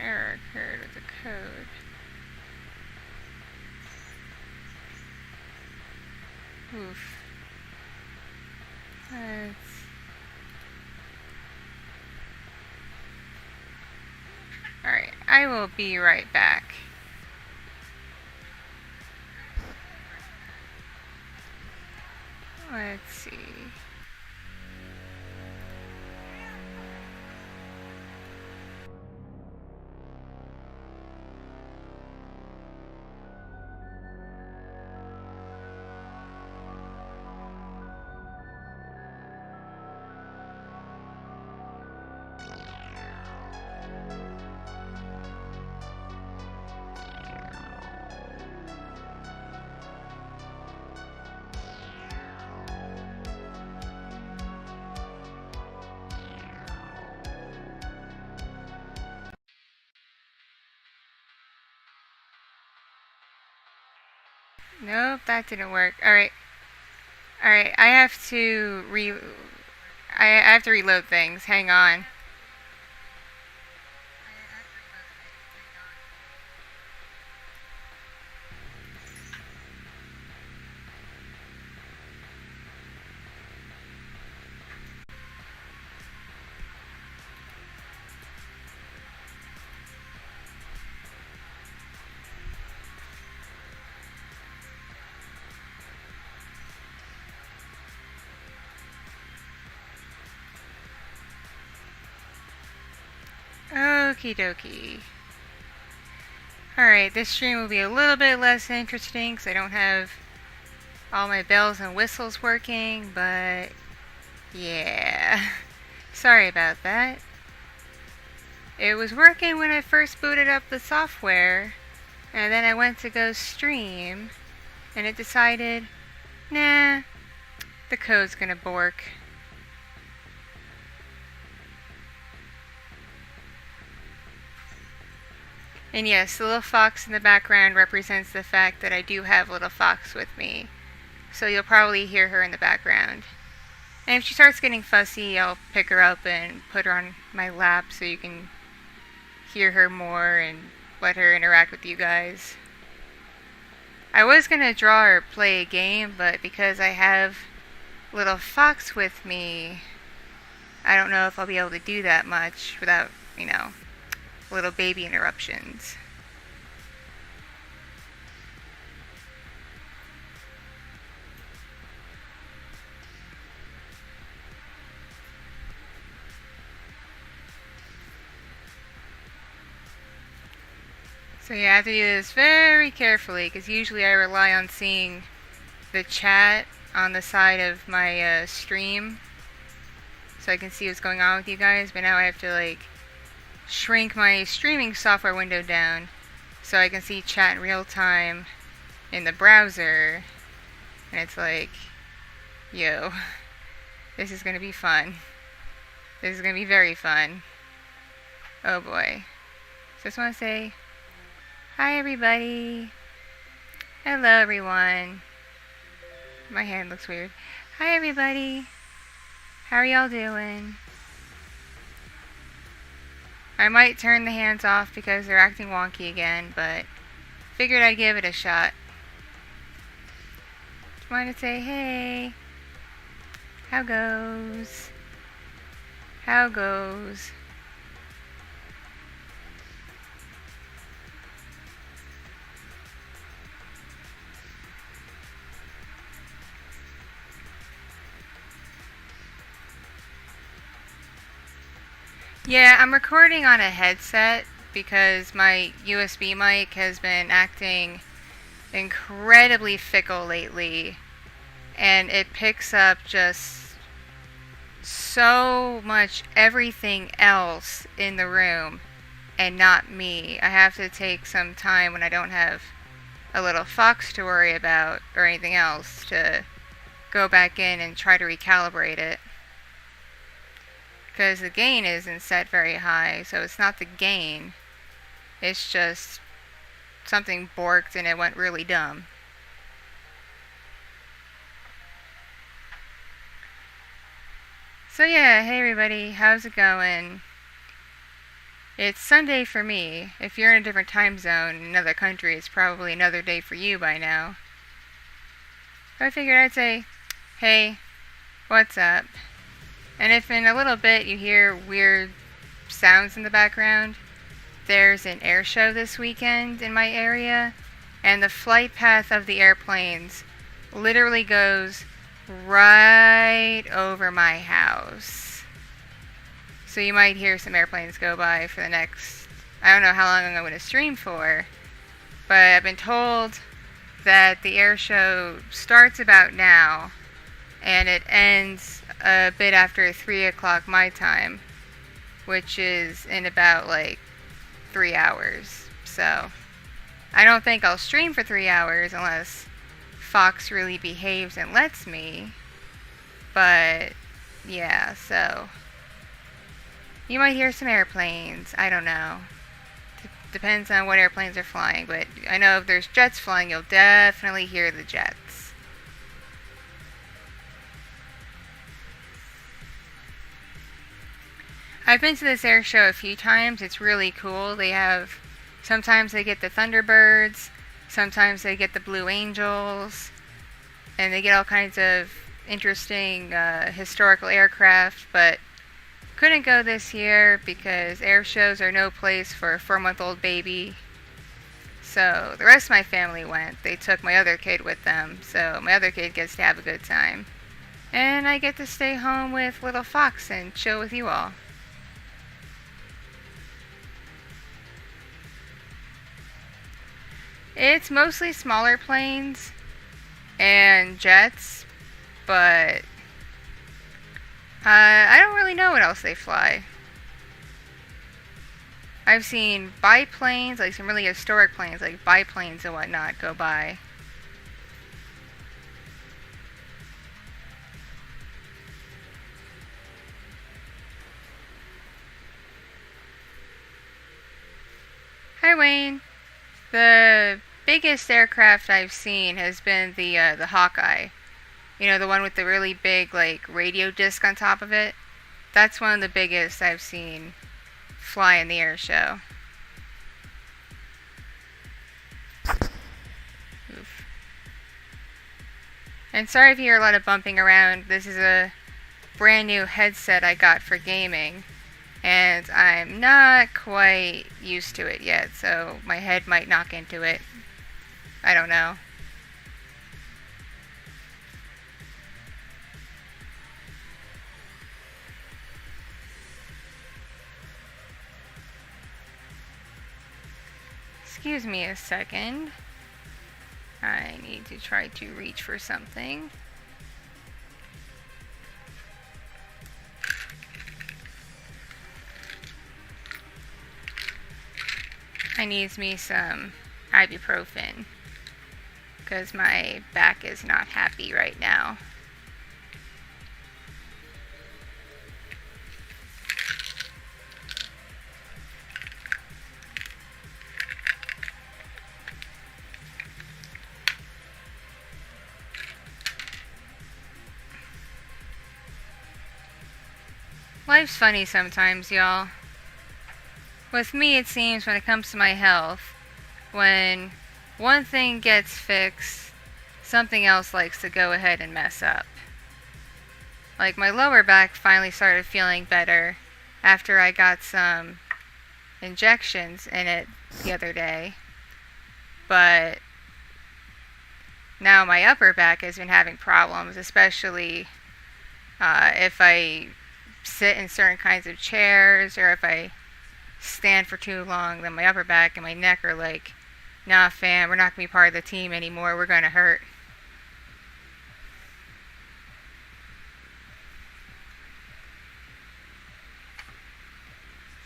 error occurred with the code. Oof. Alright, I will be right back. Let's see. Nope, that didn't work. Alright. Alright, I have to reload things. Hang on. Okie dokie. Alright, this stream will be a little bit less interesting because I don't have all my bells and whistles working, but yeah. Sorry about that. It was working when I first booted up the software, and then I went to go stream, and it decided, nah, the code's gonna bork. And yes, the little fox in the background represents the fact that I do have little fox with me. So you'll probably hear her in the background. And if she starts getting fussy, I'll pick her up and put her on my lap so you can hear her more and let her interact with you guys. I was gonna draw or play a game, but because I have little fox with me, I don't know if I'll be able to do that much without, you know, little baby interruptions. So yeah, I have to do this very carefully because usually I rely on seeing the chat on the side of my stream so I can see what's going on with you guys, but now I have to like shrink my streaming software window down so I can see chat in real time in the browser, and it's like, yo, this is gonna be fun. This is gonna be very fun. Oh boy. So I just want to say hi everybody. Hello everyone. My hand looks weird. Hi everybody. How are y'all doing? I might turn the hands off because they're acting wonky again, but figured I'd give it a shot. Just wanted to say, hey, how goes? How goes? Yeah, I'm recording on a headset because my USB mic has been acting incredibly fickle lately, and it picks up just so much everything else in the room and not me. I have to take some time when I don't have a little fox to worry about or anything else to go back in and try to recalibrate it. Because the gain isn't set very high, so it's not the gain. It's just something borked and it went really dumb. So yeah, hey everybody, how's it going? It's Sunday for me. If you're in a different time zone in another country, it's probably another day for you by now. But I figured I'd say, hey, what's up? And if in a little bit you hear weird sounds in the background, there's an air show this weekend in my area, and the flight path of the airplanes literally goes right over my house. So you might hear some airplanes go by for the next, I don't know how long I'm going to stream for, but I've been told that the air show starts about now, and it ends a bit after 3 o'clock my time, which is in about like 3 hours. So I don't think I'll stream for 3 hours unless Fox really behaves and lets me. But yeah, so you might hear some airplanes. I don't know. Depends on what airplanes are flying, but I know if there's jets flying, you'll definitely hear the jets. I've been to this air show a few times. It's really cool. Sometimes they get the Thunderbirds, sometimes they get the Blue Angels, and they get all kinds of interesting historical aircraft, but couldn't go this year because air shows are no place for a 4-month-old baby. So the rest of my family went. They took my other kid with them, so my other kid gets to have a good time. And I get to stay home with little Fox and chill with you all. It's mostly smaller planes and jets, but I don't really know what else they fly. I've seen biplanes, like some really historic planes, like biplanes and whatnot, go by. Hi, Wayne. The biggest aircraft I've seen has been the Hawkeye. You know, the one with the really big, like, radio disc on top of it? That's one of the biggest I've seen fly in the air show. Oof. And sorry if you hear a lot of bumping around. This is a brand new headset I got for gaming, and I'm not quite used to it yet, so my head might knock into it. I don't know. Excuse me a second. I need to try to reach for something. I need me some ibuprofen because my back is not happy right now. Life's funny sometimes, y'all. With me, it seems when it comes to my health, when one thing gets fixed, something else likes to go ahead and mess up. Like, my lower back finally started feeling better after I got some injections in it the other day. But now my upper back has been having problems, especially if I sit in certain kinds of chairs, or if I stand for too long, then my upper back and my neck are like, nah fam, we're not going to be part of the team anymore, we're going to hurt.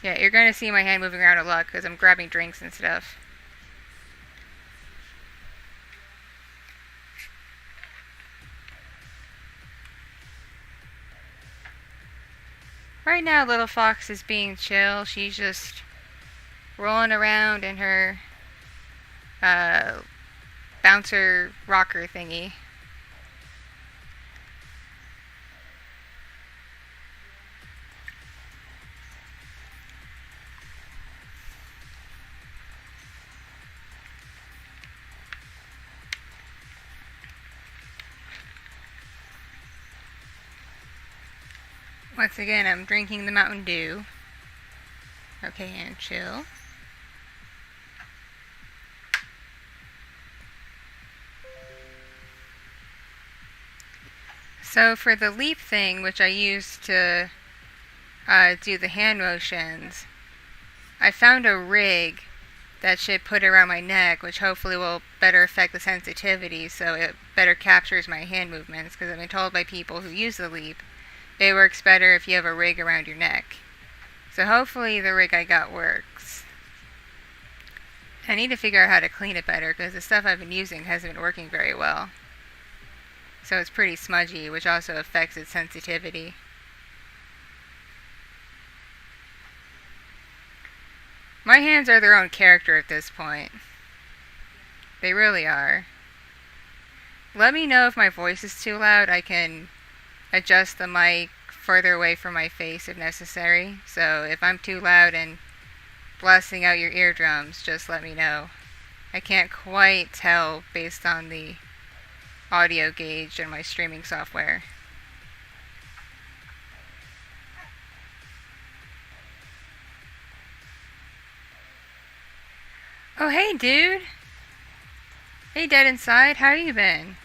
Yeah, you're going to see my hand moving around a lot because I'm grabbing drinks and stuff. Right now, little Fox is being chill. She's just rolling around in her bouncer rocker thingy. Once again, I'm drinking the Mountain Dew. Okay, and chill. So for the leap thing, which I used to do the hand motions, I found a rig that should put around my neck, which hopefully will better affect the sensitivity so it better captures my hand movements, because I've been told by people who use the leap, it works better if you have a rig around your neck. So hopefully the rig I got works. I need to figure out how to clean it better, because the stuff I've been using hasn't been working very well. So it's pretty smudgy, which also affects its sensitivity. My hands are their own character at this point. They really are. Let me know if my voice is too loud. I can adjust the mic further away from my face if necessary. So if I'm too loud and blasting out your eardrums, just let me know. I can't quite tell based on the audio gauge in my streaming software. Oh, hey, dude. Hey, Dead Inside. How you been?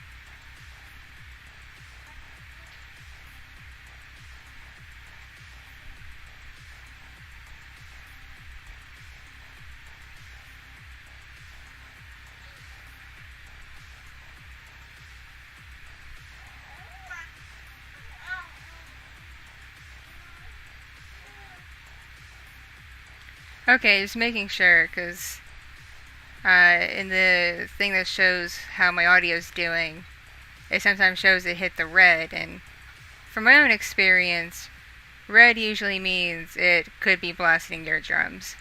Okay, just making sure, because in the thing that shows how my audio's doing, it sometimes shows it hit the red, and from my own experience, red usually means it could be blasting your drums.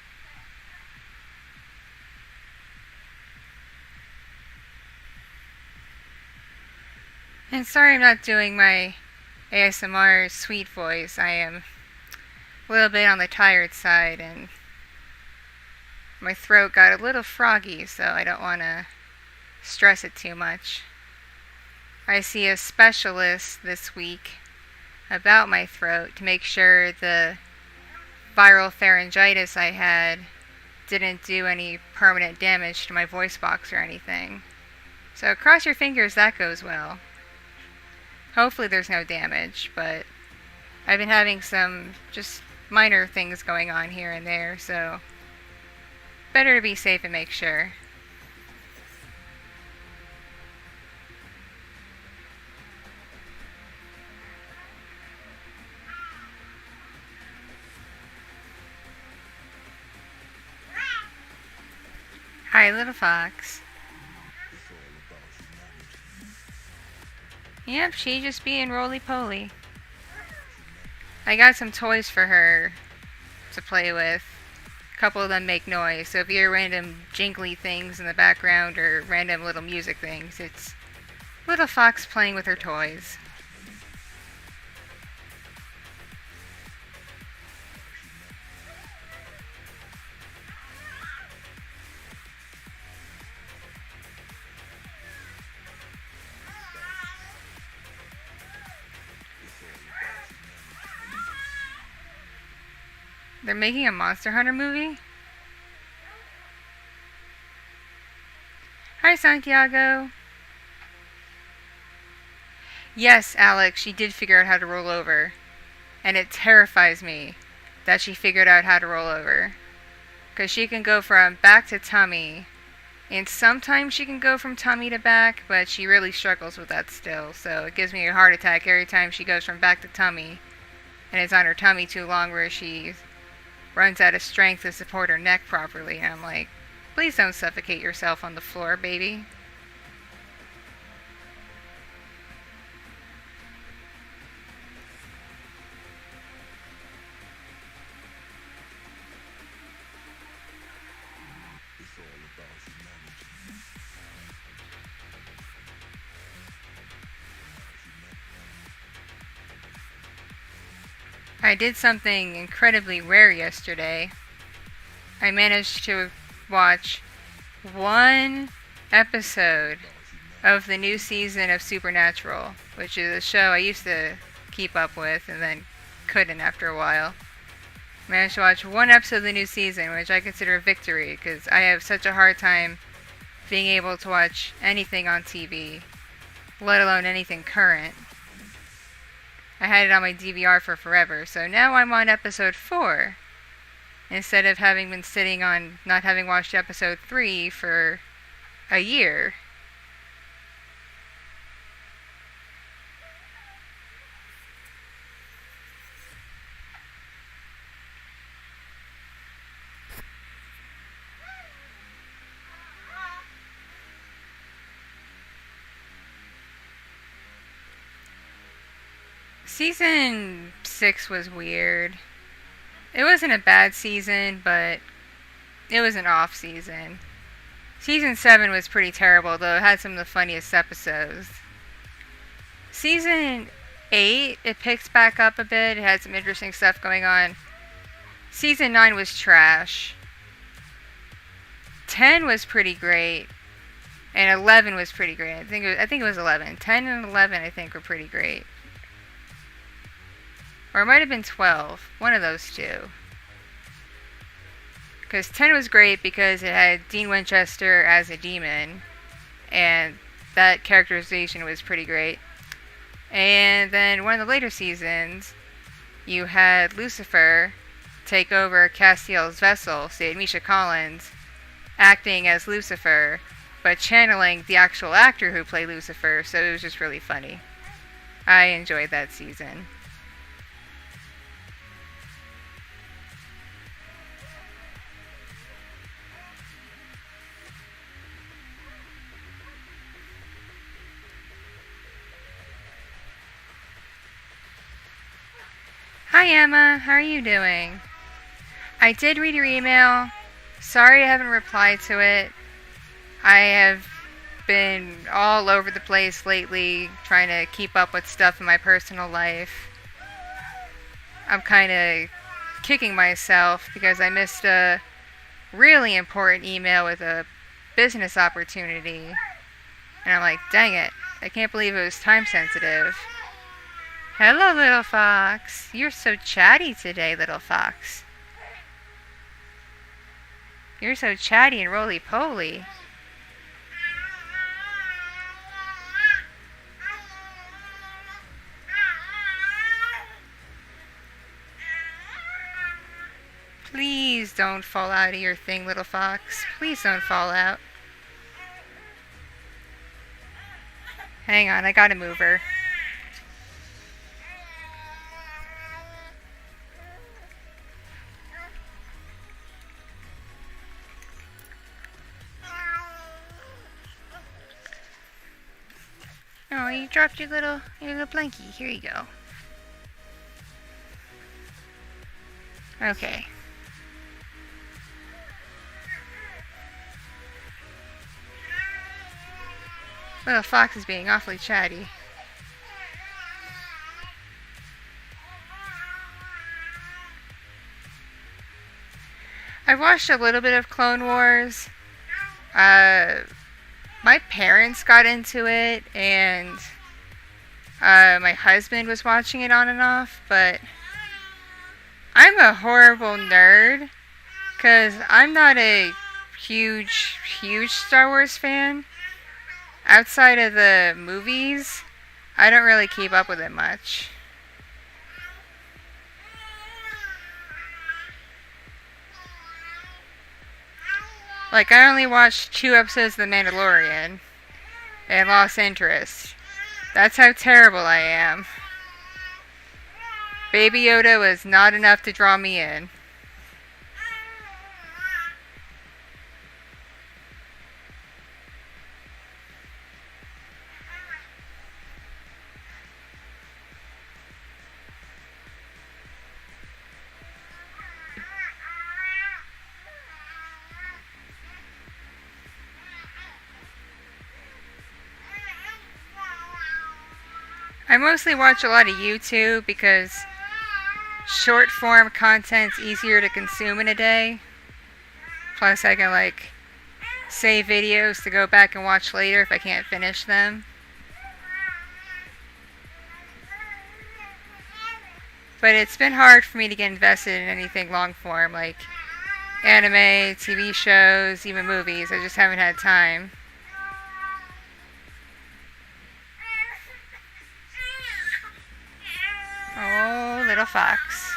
And sorry I'm not doing my ASMR sweet voice. I am a little bit on the tired side, and my throat got a little froggy, so I don't want to stress it too much. I see a specialist this week about my throat to make sure the viral pharyngitis I had didn't do any permanent damage to my voice box or anything. So cross your fingers that goes well. Hopefully there's no damage, but I've been having some just minor things going on here and there, so better to be safe and make sure. Hi, little fox. Yep, she just being roly-poly. I got some toys for her to play with. A couple of them make noise, so if you hear random jingly things in the background or random little music things, it's little fox playing with her toys. They're making a Monster Hunter movie? Hi, Santiago. Yes, Alex, she did figure out how to roll over. And it terrifies me that she figured out how to roll over. Because she can go from back to tummy. And sometimes she can go from tummy to back, but she really struggles with that still. So it gives me a heart attack every time she goes from back to tummy. And it's on her tummy too long where she runs out of strength to support her neck properly. And I'm like, please don't suffocate yourself on the floor, baby. I did something incredibly rare yesterday. I managed to watch one episode of the new season of Supernatural, which is a show I used to keep up with and then couldn't after a while. Managed to watch one episode of the new season, which I consider a victory, because I have such a hard time being able to watch anything on TV, let alone anything current. I had it on my DVR for forever, so now I'm on episode 4, instead of having been sitting on not having watched episode 3 for a year. Season 6 was weird. It wasn't a bad season, but it was an off season. Season 7 was pretty terrible, though it had some of the funniest episodes. Season 8, it picks back up a bit. It had some interesting stuff going on. Season 9 was trash. 10 was pretty great. And 11 was pretty great. I think it was 11. 10 and 11, I think, were pretty great. Or it might have been 12. One of those two. Because 10 was great because it had Dean Winchester as a demon. And that characterization was pretty great. And then one of the later seasons, you had Lucifer take over Castiel's vessel, say Misha Collins, acting as Lucifer, but channeling the actual actor who played Lucifer, so it was just really funny. I enjoyed that season. Hi Emma, how are you doing? I did read your email. Sorry I haven't replied to it. I have been all over the place lately trying to keep up with stuff in my personal life. I'm kind of kicking myself because I missed a really important email with a business opportunity. And I'm like, dang it, I can't believe it was time sensitive. Hello, little fox. You're so chatty today, little fox. You're so chatty and roly-poly. Please don't fall out of your thing, little fox. Please don't fall out. Hang on, I gotta move her. Oh, you dropped your little blankie. Here you go. Okay. Little fox is being awfully chatty. I watched a little bit of Clone Wars. My parents got into it, and my husband was watching it on and off, but I'm a horrible nerd, because I'm not a huge Star Wars fan. Outside of the movies, I don't really keep up with it much. Like, I only watched 2 episodes of The Mandalorian and lost interest. That's how terrible I am. Baby Yoda was not enough to draw me in. I mostly watch a lot of YouTube because short form content's easier to consume in a day. Plus I can save videos to go back and watch later if I can't finish them. But it's been hard for me to get invested in anything long form, like anime, TV shows, even movies. I just haven't had time. Oh, little fox.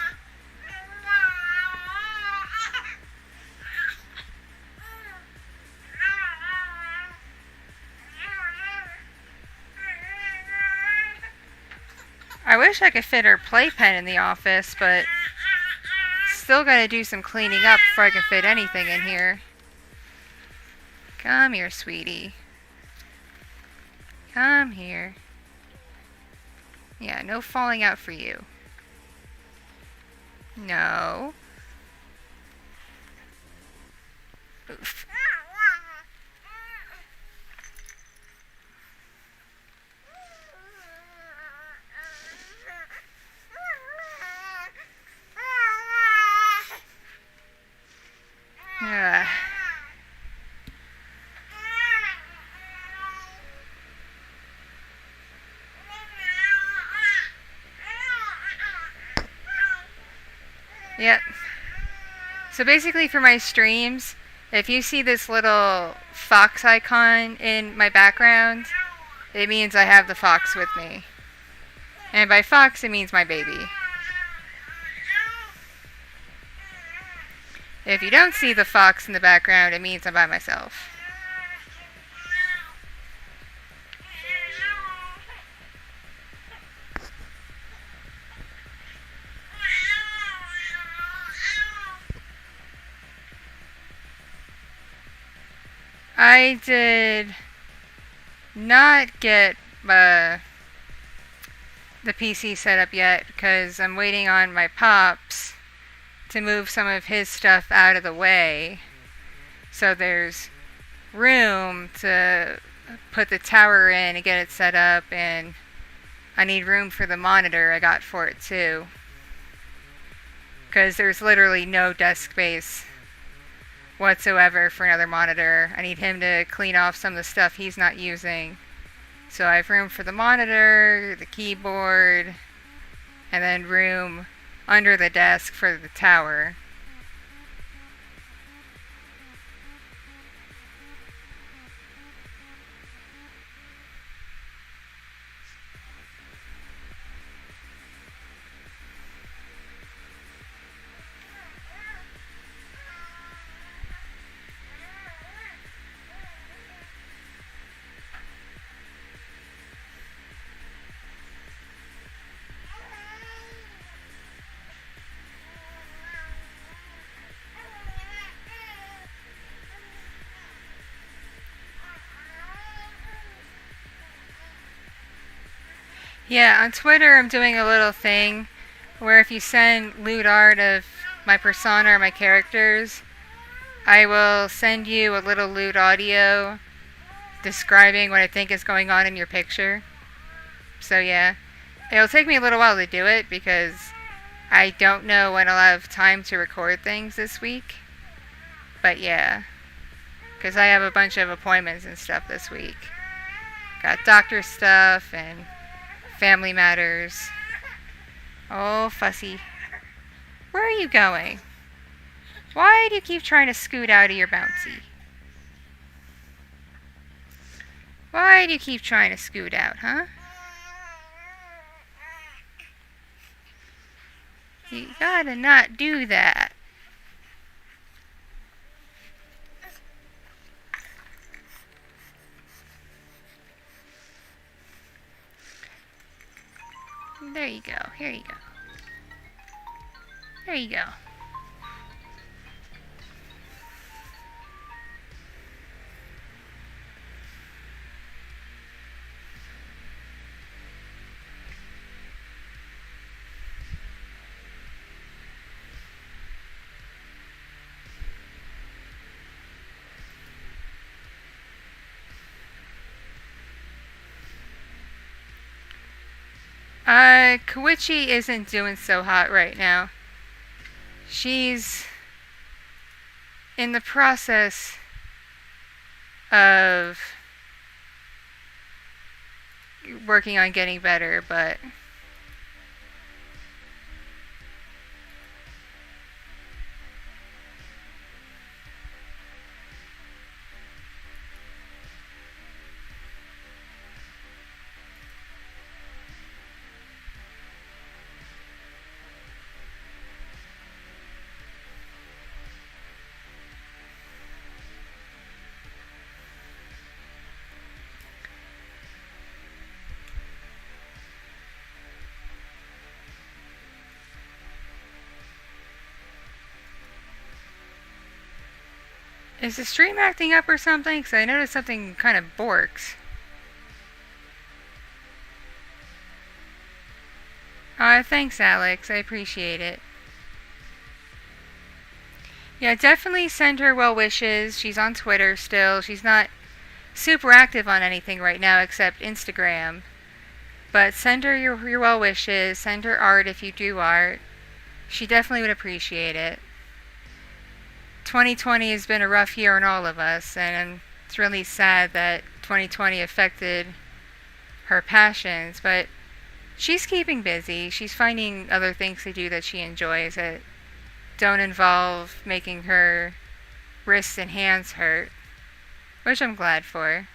I wish I could fit her playpen in the office, but still gotta do some cleaning up before I can fit anything in here. Come here, sweetie. Come here. Yeah, no falling out for you. No. Oof. Yep. So basically for my streams, if you see this little fox icon in my background, it means I have the fox with me. And by fox, it means my baby. If you don't see the fox in the background, it means I'm by myself. I did not get the PC set up yet because I'm waiting on my pops to move some of his stuff out of the way. So there's room to put the tower in and get it set up, and I need room for the monitor I got for it too. Because there's literally no desk space whatsoever for another monitor. I need him to clean off some of the stuff he's not using. So I have room for the monitor, the keyboard, and then room under the desk for the tower. Yeah, on Twitter I'm doing a little thing where if you send lewd art of my persona or my characters, I will send you a little lewd audio describing what I think is going on in your picture. So yeah, it'll take me a little while to do it because I don't know when I'll have time to record things this week. But yeah, because I have a bunch of appointments and stuff this week. Got doctor stuff and family matters. Oh, fussy. Where are you going? Why do you keep trying to scoot out of your bouncy? Why do you keep trying to scoot out, huh? You gotta not do that. There you go. Here you go. There you go. Koichi isn't doing so hot right now. She's in the process of working on getting better, but Is the stream acting up or something? Because I noticed something kind of borks. Thanks, Alex. I appreciate it. Yeah, definitely send her well wishes. She's on Twitter still. She's not super active on anything right now except Instagram. But send her your well wishes. Send her art if you do art. She definitely would appreciate it. 2020 has been a rough year on all of us, and it's really sad that 2020 affected her passions, but she's keeping busy. She's finding other things to do that she enjoys that don't involve making her wrists and hands hurt, which I'm glad for.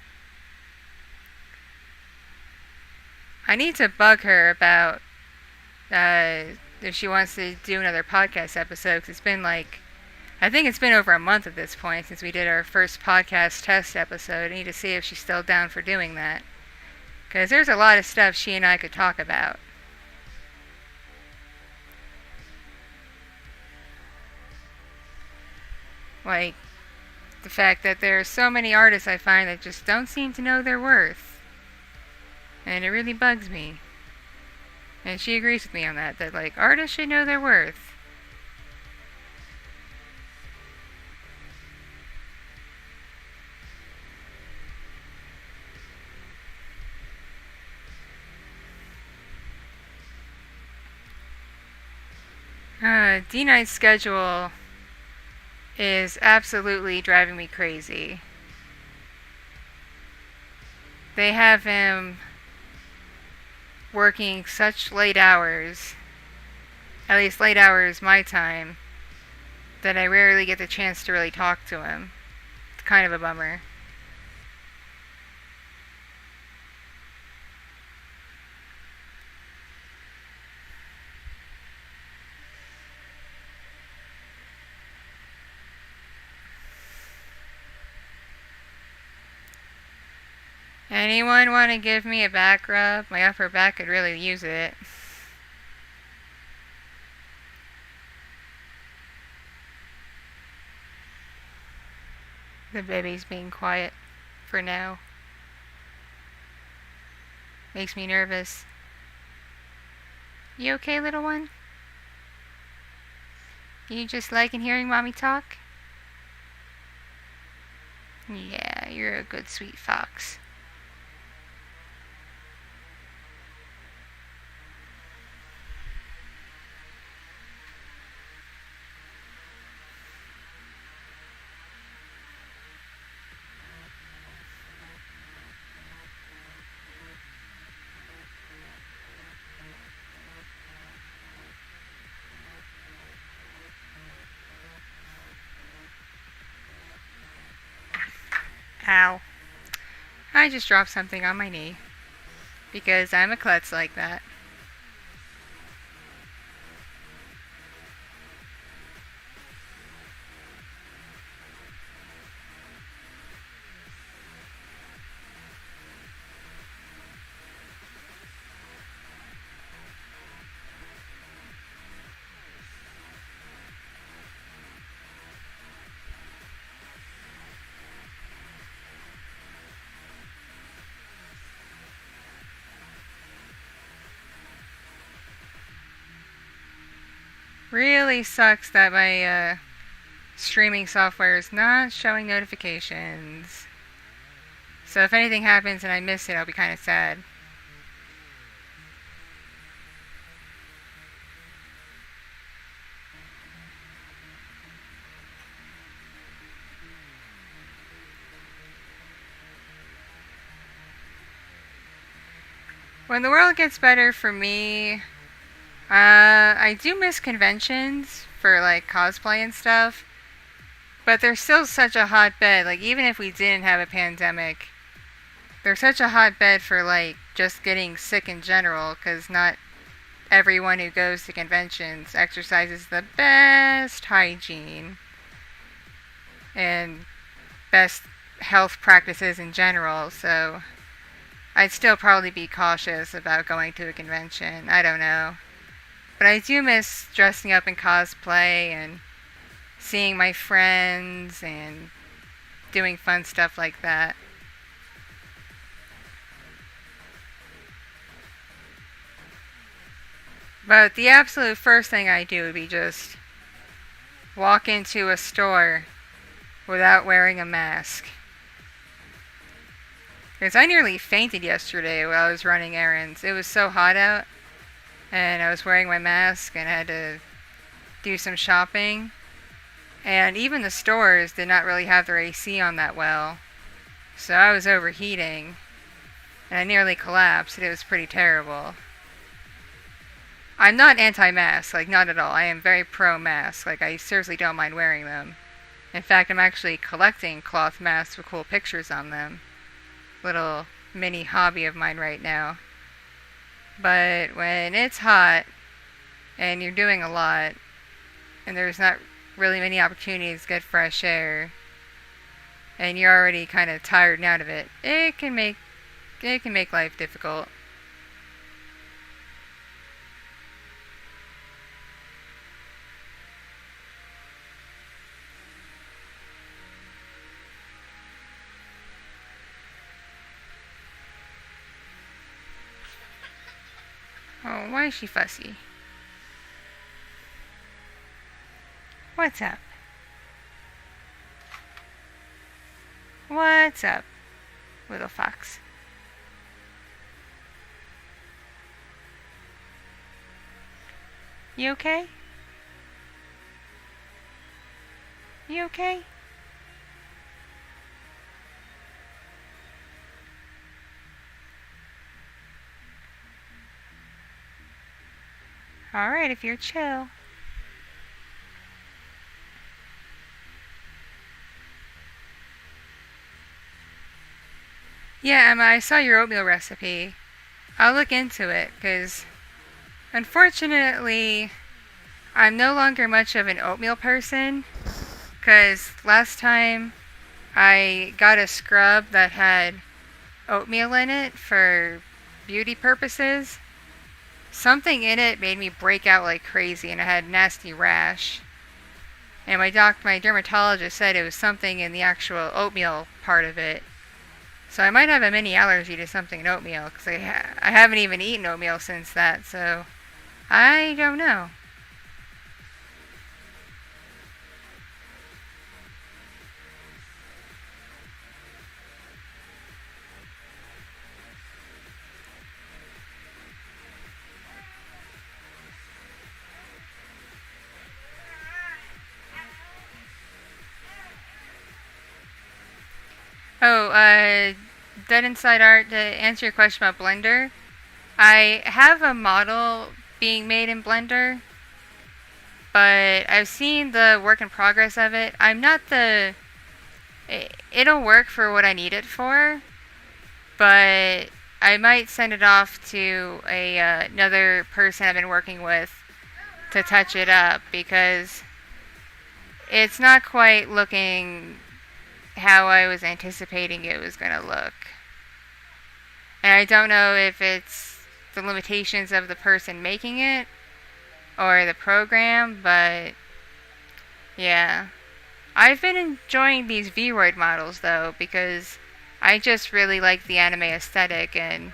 I need to bug her about if she wants to do another podcast episode, because it's been I think it's been over a month at this point since we did our first podcast test episode. I need to see if she's still down for doing that, because there's a lot of stuff she and I could talk about. Like the fact that there are so many artists I find that just don't seem to know their worth. And it really bugs me. And she agrees with me on that artists should know their worth. D-Night's schedule is absolutely driving me crazy. They have him working such late hours, at least late hours my time, that I rarely get the chance to really talk to him. It's kind of a bummer. Anyone want to give me a back rub? My upper back could really use it. The baby's being quiet for now. Makes me nervous. You okay, little one? You just liking hearing mommy talk? Yeah, you're a good sweet fox. Ow. I just dropped something on my knee. Because I'm a klutz like that. Really sucks that my streaming software is not showing notifications. So if anything happens and I miss it, I'll be kind of sad. When the world gets better for me, I do miss conventions for cosplay and stuff, but they're still such a hotbed. Even if we didn't have a pandemic, they're such a hotbed for just getting sick in general, because not everyone who goes to conventions exercises the best hygiene and best health practices in general, so I'd still probably be cautious about going to a convention. I don't know. But I do miss dressing up in cosplay and seeing my friends and doing fun stuff like that. But the absolute first thing I do would be just walk into a store without wearing a mask. Because I nearly fainted yesterday while I was running errands. It was so hot out, and I was wearing my mask and I had to do some shopping. And even the stores did not really have their AC on that well. So I was overheating, and I nearly collapsed. It was pretty terrible. I'm not anti-mask, like not at all. I am very pro-mask. Like I seriously don't mind wearing them. In fact, I'm actually collecting cloth masks with cool pictures on them. Little mini hobby of mine right now. But when it's hot and you're doing a lot and there's not really many opportunities to get fresh air and you're already kind of tired and out of it, it can make life difficult. Oh, why is she fussy? What's up? What's up, little fox? You okay? You okay? Alright, if you're chill. Yeah, Emma, I saw your oatmeal recipe. I'll look into it, because unfortunately, I'm no longer much of an oatmeal person, because last time I got a scrub that had oatmeal in it for beauty purposes. Something in it made me break out like crazy and I had a nasty rash. And my dermatologist said it was something in the actual oatmeal part of it. So I might have a mini allergy to something in oatmeal because I haven't even eaten oatmeal since that, so I don't know. Oh, Dead Inside Art, to answer your question about Blender, I have a model being made in Blender, but I've seen the work in progress of it. I'm not the... It'll work for what I need it for, but I might send it off to another person I've been working with to touch it up, because it's not quite looking how I was anticipating it was going to look. And I don't know if it's the limitations of the person making it or the program, but yeah. I've been enjoying these Vroid models though, because I just really like the anime aesthetic, and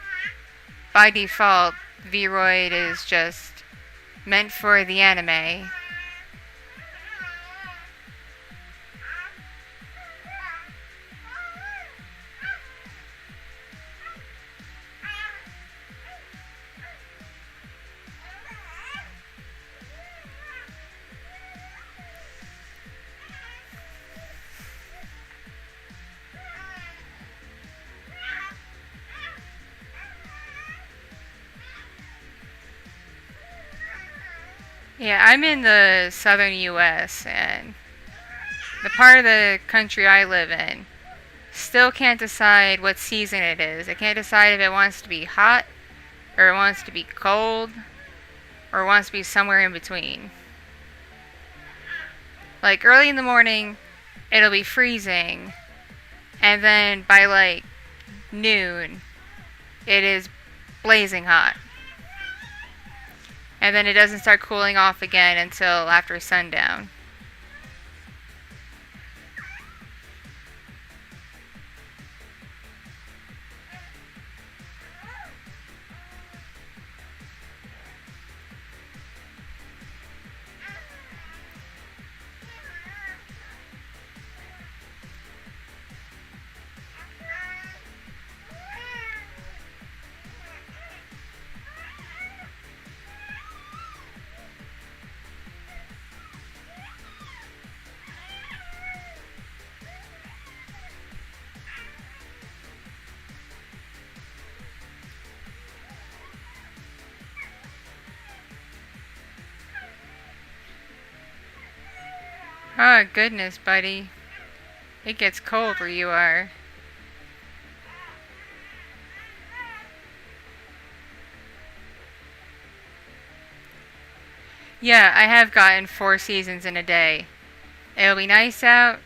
by default Vroid is just meant for the anime. Yeah, I'm in the southern US, and the part of the country I live in still can't decide what season it is. It can't decide if it wants to be hot, or it wants to be cold, or it wants to be somewhere in between. Like, early in the morning, it'll be freezing, and then by, like, noon, it is blazing hot. And then it doesn't start cooling off again until after sundown. Oh, goodness, buddy. It gets cold where you are. Yeah, I have gotten 4 seasons in a day. It'll be nice out,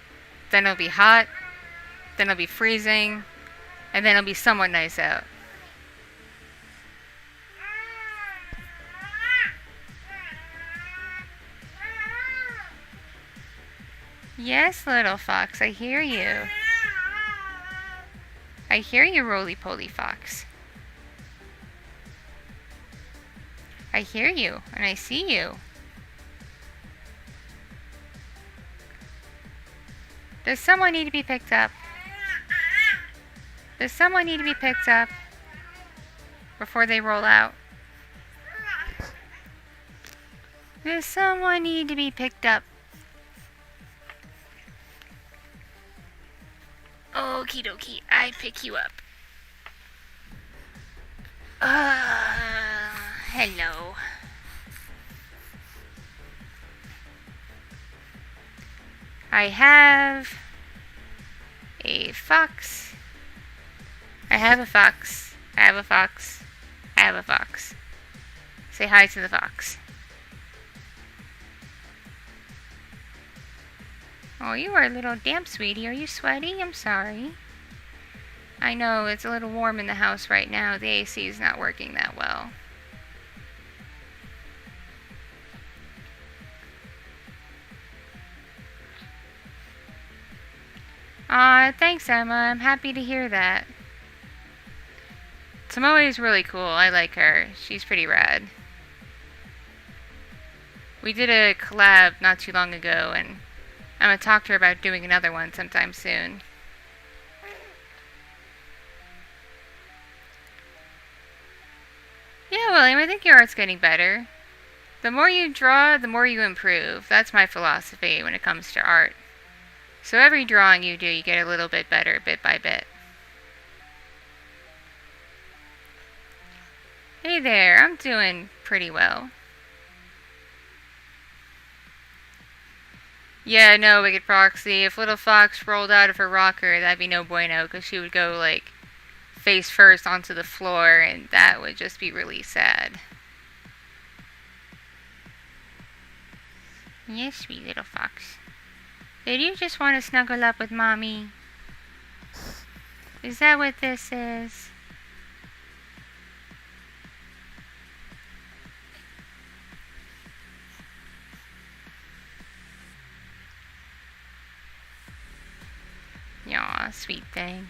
then it'll be hot, then it'll be freezing, and then it'll be somewhat nice out. Yes, little fox, I hear you. I hear you, roly-poly fox. I hear you, and I see you. Does someone need to be picked up? Does someone need to be picked up before they roll out? Does someone need to be picked up? Okie dokie, I pick you up. Hello. I have a fox. I have a fox. I have a fox. I have a fox. Say hi to the fox. Oh, you are a little damp, sweetie. Are you sweaty? I'm sorry. I know, it's a little warm in the house right now. The AC is not working that well. Aw, thanks, Emma. I'm happy to hear that. Tomoe is really cool. I like her. She's pretty rad. We did a collab not too long ago, and I'm gonna talk to her about doing another one sometime soon. Yeah, William, I think your art's getting better. The more you draw, the more you improve. That's my philosophy when it comes to art. So every drawing you do, you get a little bit better, bit by bit. Hey there, I'm doing pretty well. Yeah, no, Wicked Proxy. If Little Fox rolled out of her rocker, that'd be no bueno, because she would go, like, face first onto the floor, and that would just be really sad. Yes, sweet little fox. Did you just want to snuggle up with Mommy? Is that what this is? Aw, sweet thing.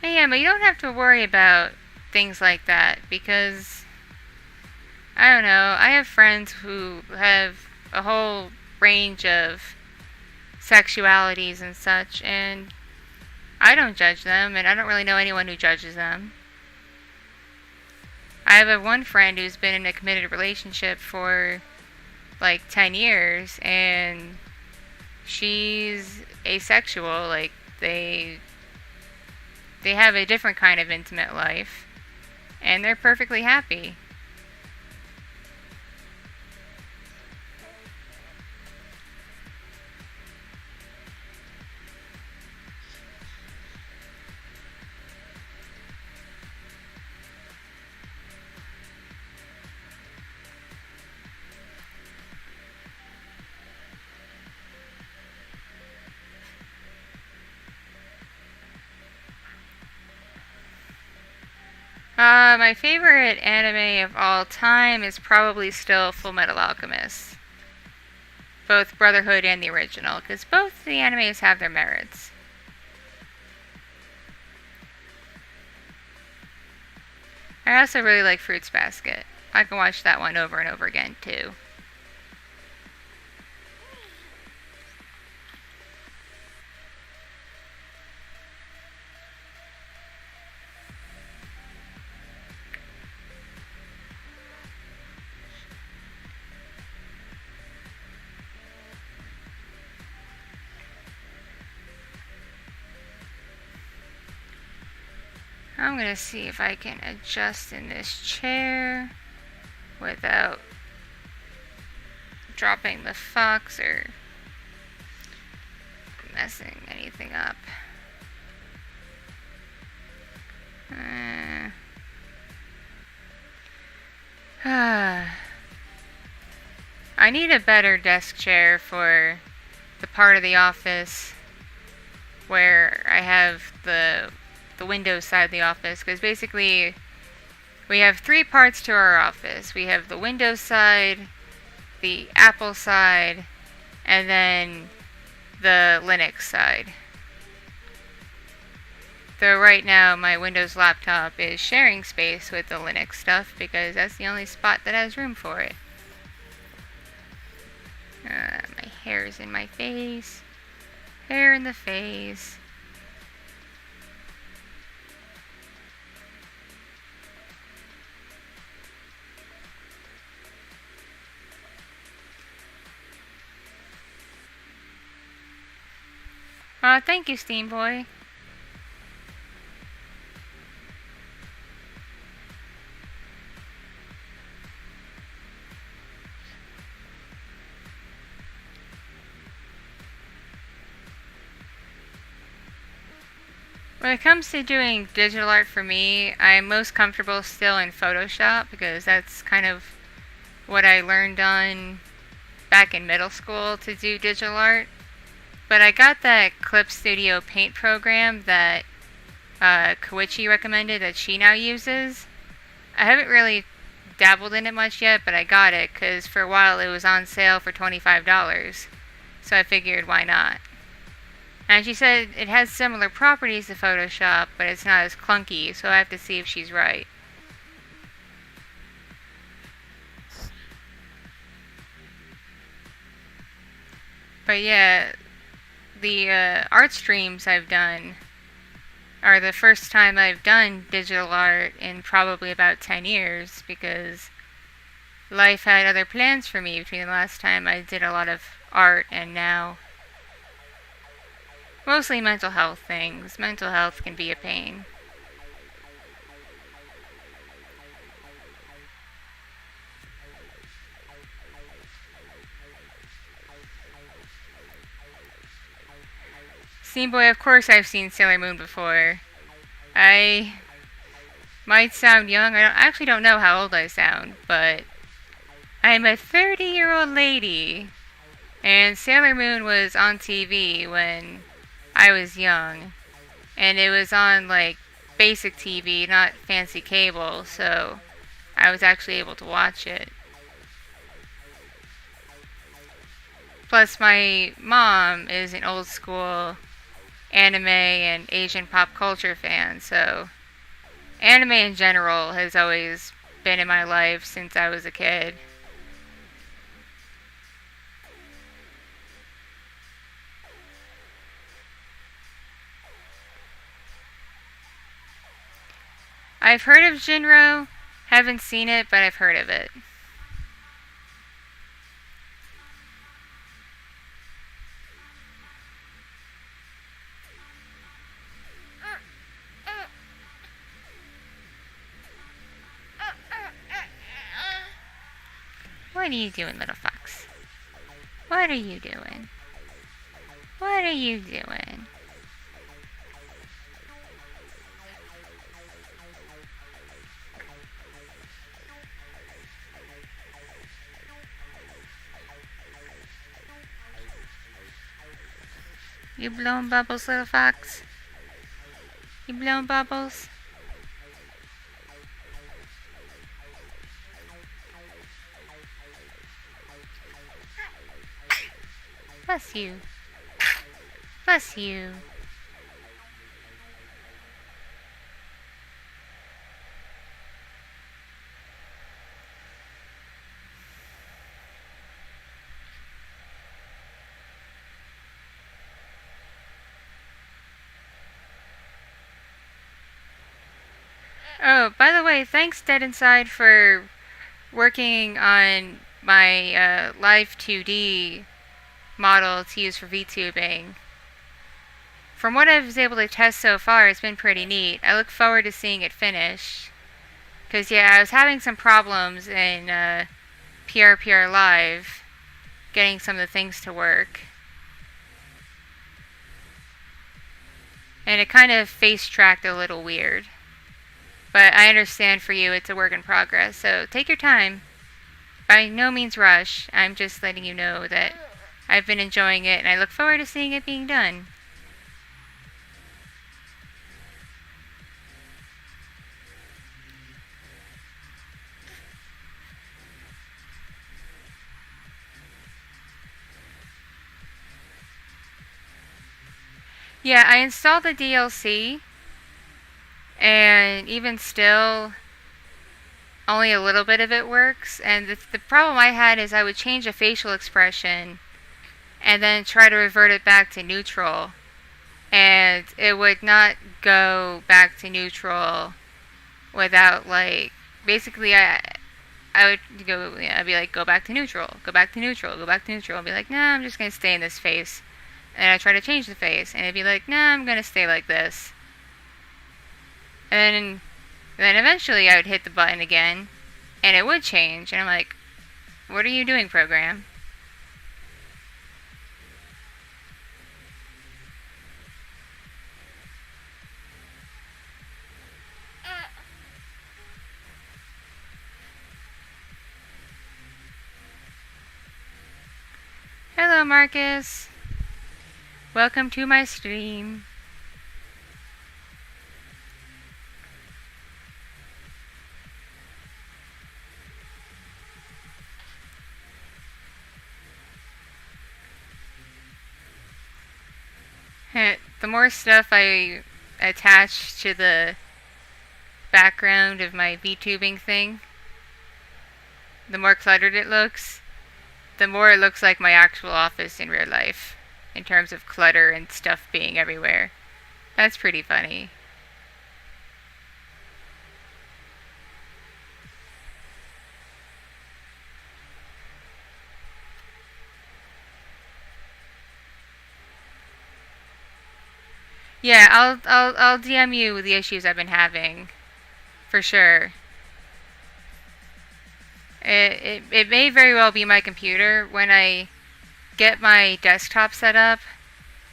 Yeah, but you don't have to worry about things like that because, I don't know, I have friends who have a whole range of sexualities and such, and I don't judge them, and I don't really know anyone who judges them. I have one friend who's been in a committed relationship for like 10 years, and she's asexual. Like, they have a different kind of intimate life, and they're perfectly happy. My favorite anime of all time is probably still Full Metal Alchemist. Both Brotherhood and the original, because both the animes have their merits. I also really like Fruits Basket. I can watch that one over and over again, too. I'm gonna see if I can adjust in this chair without dropping the fox or messing anything up. I need a better desk chair for the part of the office where I have the Windows side of the office, because basically we have 3 parts to our office. We have the Windows side, the Apple side, and then the Linux side. Though right now my Windows laptop is sharing space with the Linux stuff because that's the only spot that has room for it. My hair is in my face. Hair in the face. Thank you, Steam Boy. When it comes to doing digital art for me, I'm most comfortable still in Photoshop because that's kind of what I learned on back in middle school to do digital art. But I got that Clip Studio Paint program that Koichi recommended that she now uses. I haven't really dabbled in it much yet, but I got it because for a while it was on sale for $25. So I figured, why not? And she said it has similar properties to Photoshop, but it's not as clunky, so I have to see if she's right. But yeah, the art streams I've done are the first time I've done digital art in probably about 10 years, because life had other plans for me between the last time I did a lot of art and now. Mostly mental health things. Mental health can be a pain. Steam Boy, of course I've seen Sailor Moon before. I might sound young. I actually don't know how old I sound, but I'm a 30-year-old lady. And Sailor Moon was on TV when I was young, and it was on like basic TV, not fancy cable, so I was actually able to watch it. Plus my mom is an old school anime and Asian pop culture fan, so anime in general has always been in my life since I was a kid. I've heard of Jinro, haven't seen it, but I've heard of it. What are you doing, little fox? What are you doing? What are you doing? You blowing bubbles, little fox? You blowing bubbles? Bless you. Bless you. Oh, by the way, thanks Dead Inside for working on my live 2D model to use for VTubing. from what I was able to test so far, it's been pretty neat. I look forward to seeing it finish. Because, yeah, I was having some problems in PRPR Live getting some of the things to work. And it kind of face-tracked a little weird. But I understand for you it's a work in progress, so take your time. By no means rush. I'm just letting you know that I've been enjoying it and I look forward to seeing it being done. Yeah, I installed the DLC, and even still, only a little bit of it works. And the problem I had is I would change a facial expression and then try to revert it back to neutral, and it would not go back to neutral without, like, basically I would go, I'd be like, go back to neutral, go back to neutral, go back to neutral. I'd be like, nah, I'm just gonna stay in this face. And I try to change the face, and it'd be like, nah, I'm gonna stay like this. And then eventually I would hit the button again, and it would change, and I'm like, what are you doing, program? Hello, Marcus. Welcome to my stream. The more stuff I attach to the background of my VTubing thing, the more cluttered it looks, the more it looks like my actual office in real life, in terms of clutter and stuff being everywhere. That's pretty funny. Yeah, I'll DM you the issues I've been having, for sure. It may very well be my computer. When I get my desktop set up,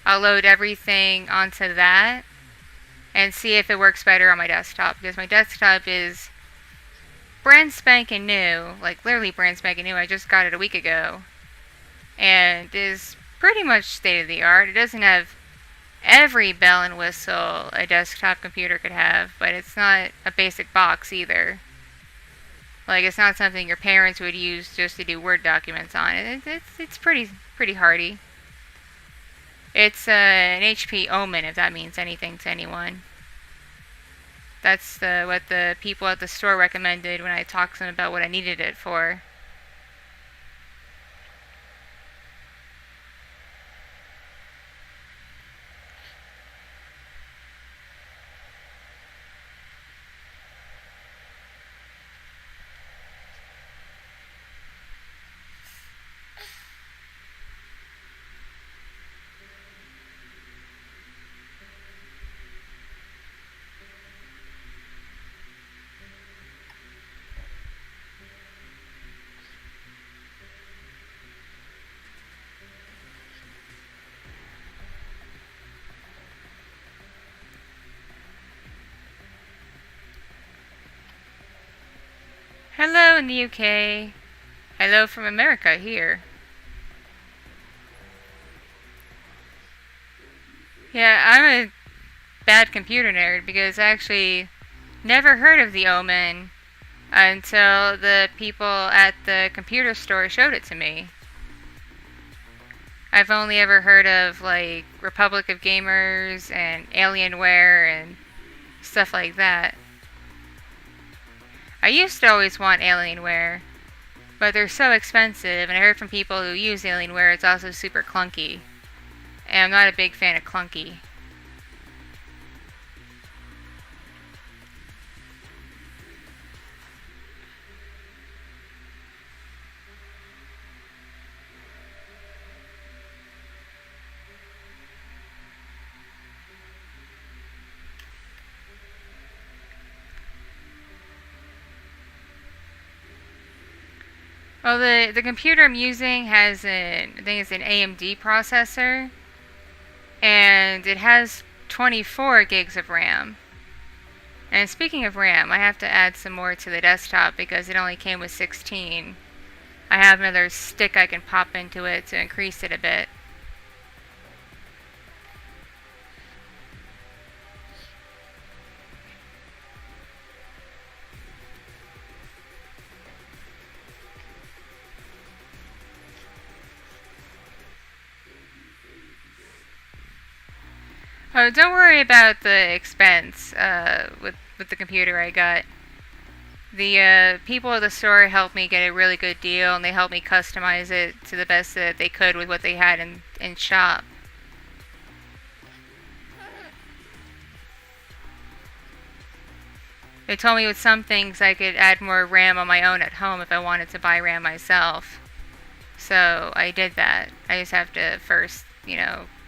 I'll load everything onto that and see if it works better on my desktop, because my desktop is brand spanking new, like literally brand spanking new. I just got it a week ago, and is pretty much state of the art. It doesn't have every bell and whistle a desktop computer could have, but it's not a basic box either. Like, it's not something your parents would use just to do Word documents on. It's pretty hardy. It's an HP Omen, if that means anything to anyone. That's what the people at the store recommended when I talked to them about what I needed it for. Hello in the UK. Hello from America here. Yeah, I'm a bad computer nerd because I actually never heard of the Omen until the people at the computer store showed it to me. I've only ever heard of, like, Republic of Gamers and Alienware and stuff like that. I used to always want Alienware, but they're so expensive, and I heard from people who use Alienware it's also super clunky. And I'm not a big fan of clunky. Well, the computer I'm using has I think it's an AMD processor, and it has 24 gigs of RAM. And speaking of RAM, I have to add some more to the desktop because it only came with 16. I have another stick I can pop into it to increase it a bit. Oh, don't worry about the expense with the computer I got. The people at the store helped me get a really good deal, and they helped me customize it to the best that they could with what they had in shop. They told me with some things I could add more RAM on my own at home if I wanted to buy RAM myself. So I did that. I just have to first,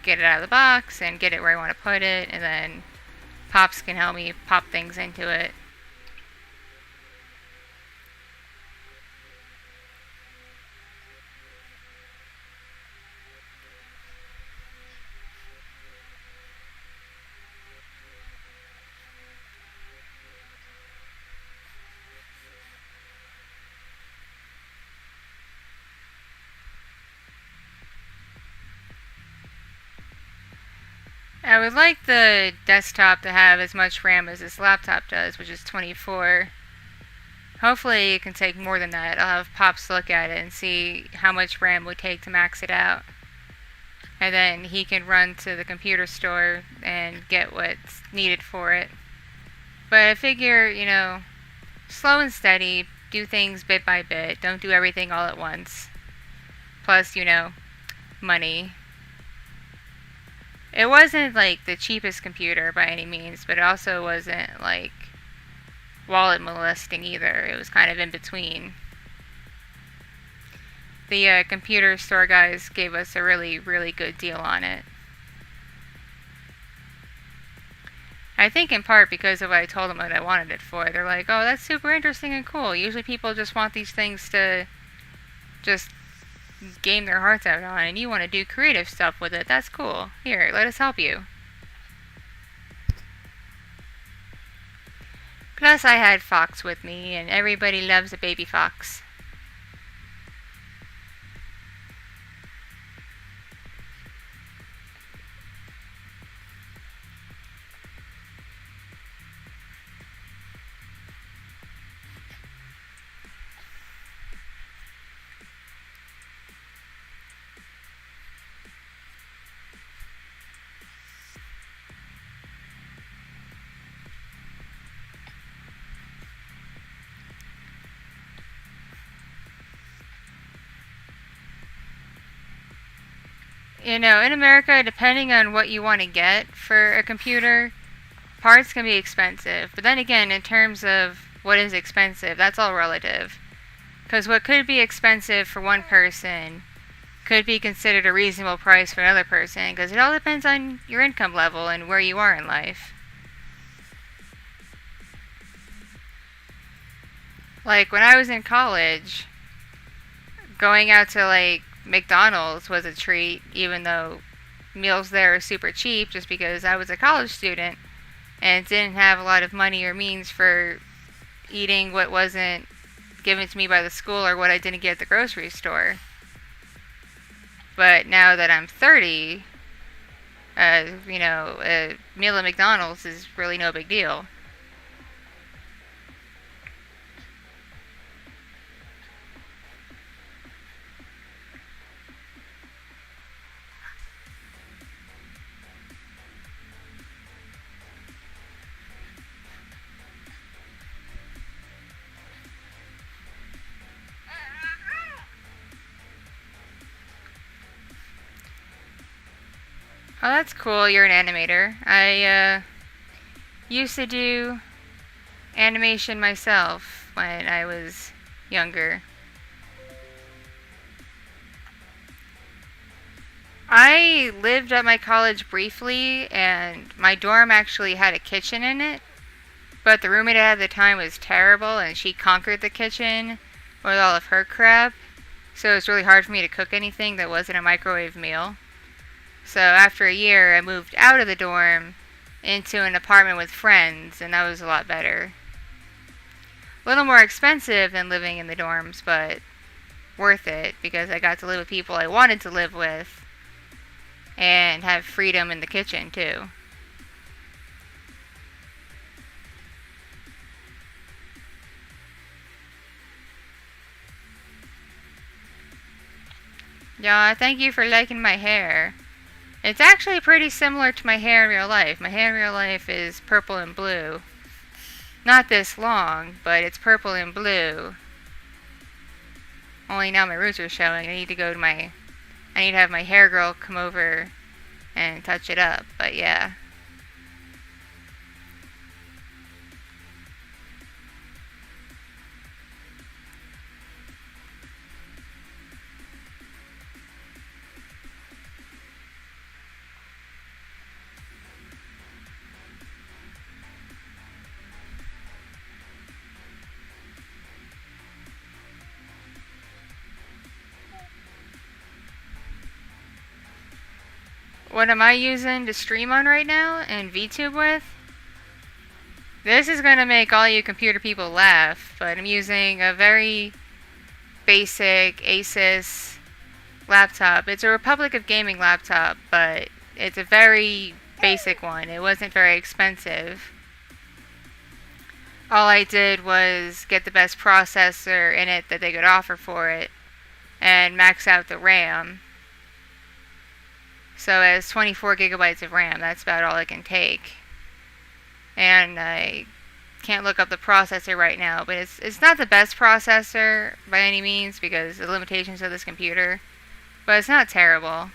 get it out of the box and get it where I want to put it, and then Pops can help me pop things into it. I would like the desktop to have as much RAM as this laptop does, which is 24. Hopefully it can take more than that. I'll have Pops look at it and see how much RAM would take to max it out. And then he can run to the computer store and get what's needed for it. But I figure, slow and steady, do things bit by bit. Don't do everything all at once. Plus, money. It wasn't like the cheapest computer by any means, but it also wasn't like wallet molesting either. It was kind of in between. The computer store guys gave us a really, really good deal on it. I think in part because of what I told them what I wanted it for. They're like, oh, that's super interesting and cool. Usually people just want these things to just game their hearts out on, and you want to do creative stuff with it. That's cool. Here, let us help you. Plus, I had Fox with me, and everybody loves a baby fox. In America, depending on what you want to get for a computer, parts can be expensive. But then again, in terms of what is expensive, that's all relative. Because what could be expensive for one person could be considered a reasonable price for another person, because it all depends on your income level and where you are in life. Like, when I was in college, going out to, McDonald's was a treat, even though meals there are super cheap, just because I was a college student and didn't have a lot of money or means for eating what wasn't given to me by the school or what I didn't get at the grocery store. But now that I'm 30, a meal at McDonald's is really no big deal. Oh, that's cool. You're an animator. I used to do animation myself when I was younger. I lived at my college briefly, and my dorm actually had a kitchen in it. But the roommate I had at the time was terrible, and she conquered the kitchen with all of her crap. So it's really hard for me to cook anything that wasn't a microwave meal. So after a year, I moved out of the dorm into an apartment with friends, and that was a lot better. A little more expensive than living in the dorms, but worth it because I got to live with people I wanted to live with and have freedom in the kitchen too. Yeah, thank you for liking my hair. It's actually pretty similar to my hair in real life. My hair in real life is purple and blue. Not this long, but it's purple and blue. Only now my roots are showing. I need to have my hair girl come over and touch it up, but yeah. What am I using to stream on right now and VTube with? This is going to make all you computer people laugh, but I'm using a very basic Asus laptop. It's a Republic of Gaming laptop, but it's a very basic one. It wasn't very expensive. All I did was get the best processor in it that they could offer for it and max out the RAM. So it has 24 gigabytes of RAM. That's about all it can take. And I can't look up the processor right now, but it's not the best processor by any means because of the limitations of this computer. But it's not terrible.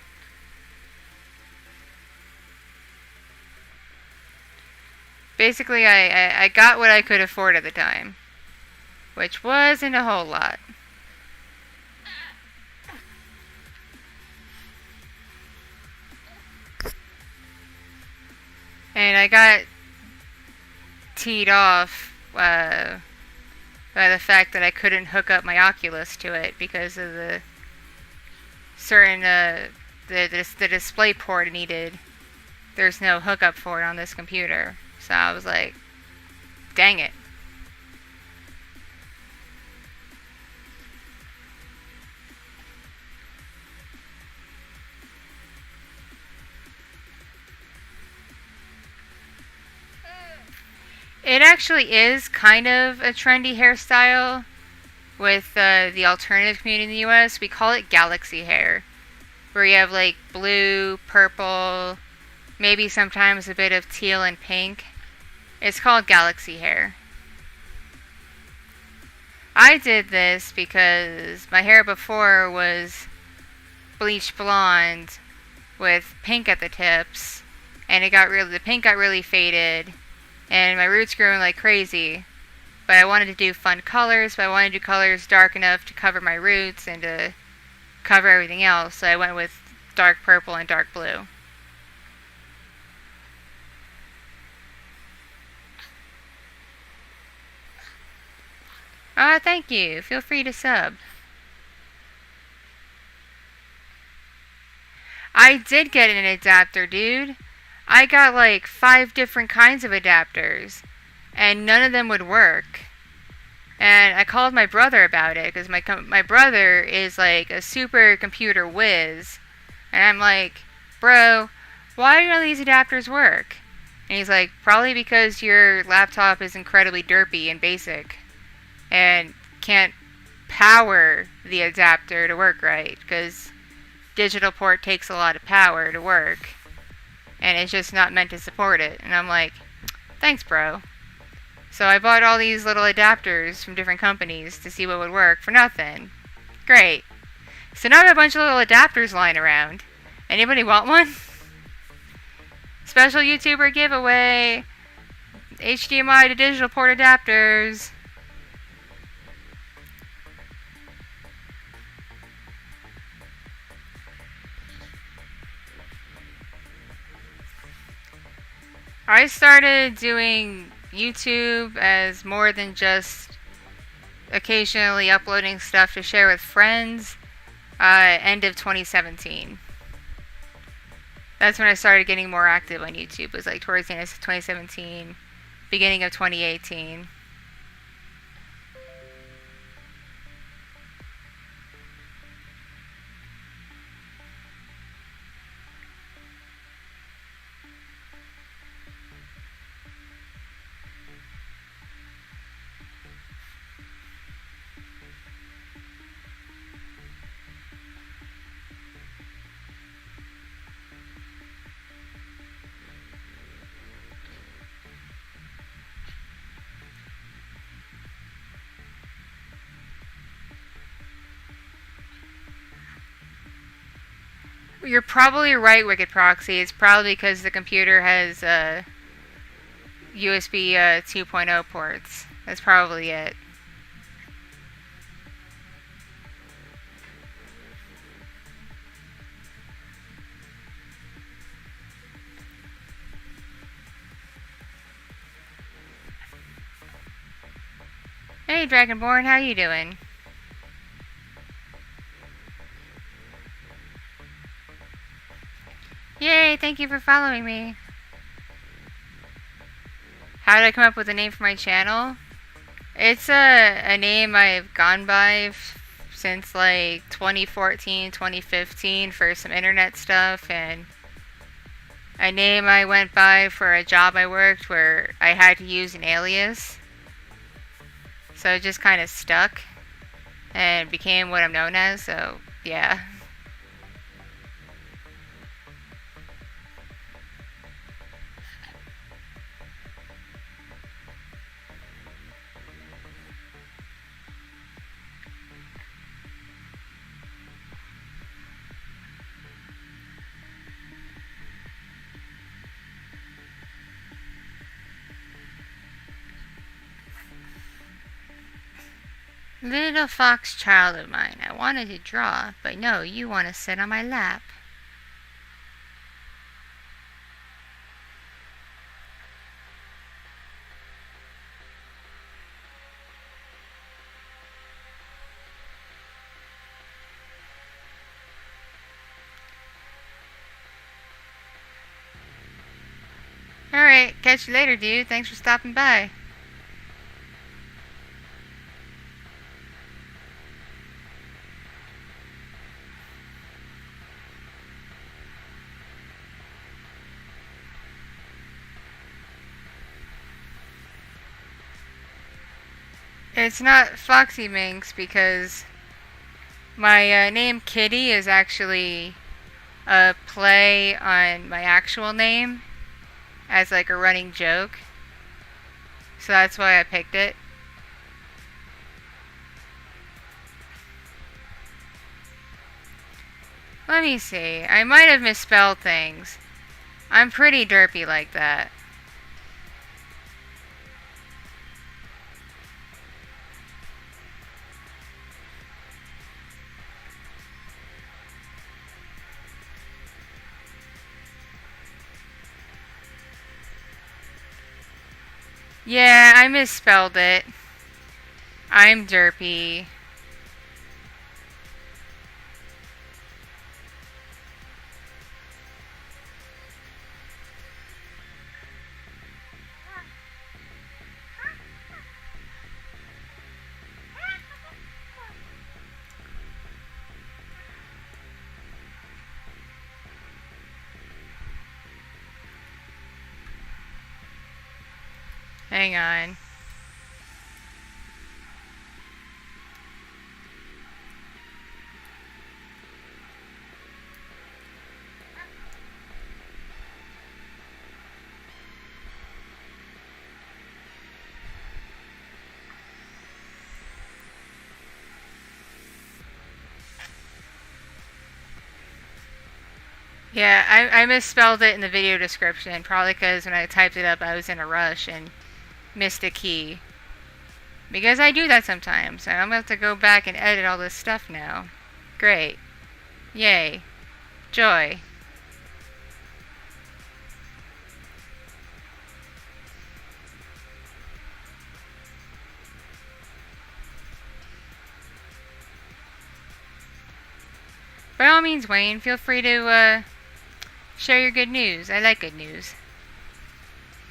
Basically, I got what I could afford at the time, which wasn't a whole lot. And I got teed off by the fact that I couldn't hook up my Oculus to it because of the certain the display port it needed. There's no hookup for it on this computer, so I was like, dang it. It actually is kind of a trendy hairstyle with the alternative community in the US. We call it galaxy hair, where you have like blue, purple, maybe sometimes a bit of teal and pink. It's called galaxy hair. I did this because my hair before was bleached blonde with pink at the tips, and the pink got really faded. And my roots grew like crazy. But I wanted to do fun colors, but I wanted to do colors dark enough to cover my roots and to cover everything else. So I went with dark purple and dark blue. Thank you. Feel free to sub. I did get an adapter, dude. I got like 5 different kinds of adapters, and none of them would work. And I called my brother about it, because my brother is like a super computer whiz. And I'm like, bro, why do none of these adapters work? And he's like, probably because your laptop is incredibly derpy and basic, and can't power the adapter to work right, because digital port takes a lot of power to work. And it's just not meant to support it. And I'm like, thanks, bro. So I bought all these little adapters from different companies to see what would work for nothing. Great. So now I have a bunch of little adapters lying around. Anybody want one? Special YouTuber giveaway. HDMI to digital port adapters. I started doing YouTube as more than just occasionally uploading stuff to share with friends. End of 2017. That's when I started getting more active on YouTube. It was like towards the end of 2017, beginning of 2018. You're probably right, Wicked Proxy. It's probably because the computer has USB 2.0 ports. That's probably it. Hey, Dragonborn, how you doing? Yay, thank you for following me. How did I come up with a name for my channel? It's a name I've gone by since like 2014, 2015 for some internet stuff, and a name I went by for a job I worked where I had to use an alias. So it just kind of stuck and became what I'm known as, so yeah. Little fox child of mine, I wanted to draw, but no, you want to sit on my lap. Alright, catch you later, dude. Thanks for stopping by. It's not Foxy Minx because my name Kitty is actually a play on my actual name as like a running joke. So that's why I picked it. Let me see. I might have misspelled things. I'm pretty derpy like that. Yeah, I misspelled it. I'm derpy. Hang on. Yeah, I misspelled it in the video description, probably because when I typed it up I was in a rush and missed a key. Because I do that sometimes, and I'm going to have to go back and edit all this stuff now. Great. Yay. Joy. by all means, Wayne, feel free to share your good news. I like good news.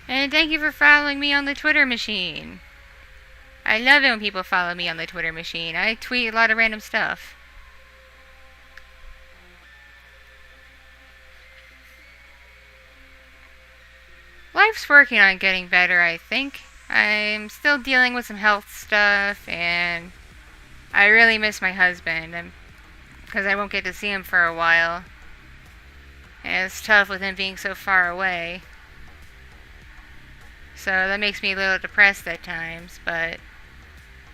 And thank you for following me on the Twitter machine. I love it when people follow me on the Twitter machine. I tweet a lot of random stuff. Life's working on getting better, I think. I'm still dealing with some health stuff, and I really miss my husband, because I won't get to see him for a while. And it's tough with him being so far away. So that makes me a little depressed at times, but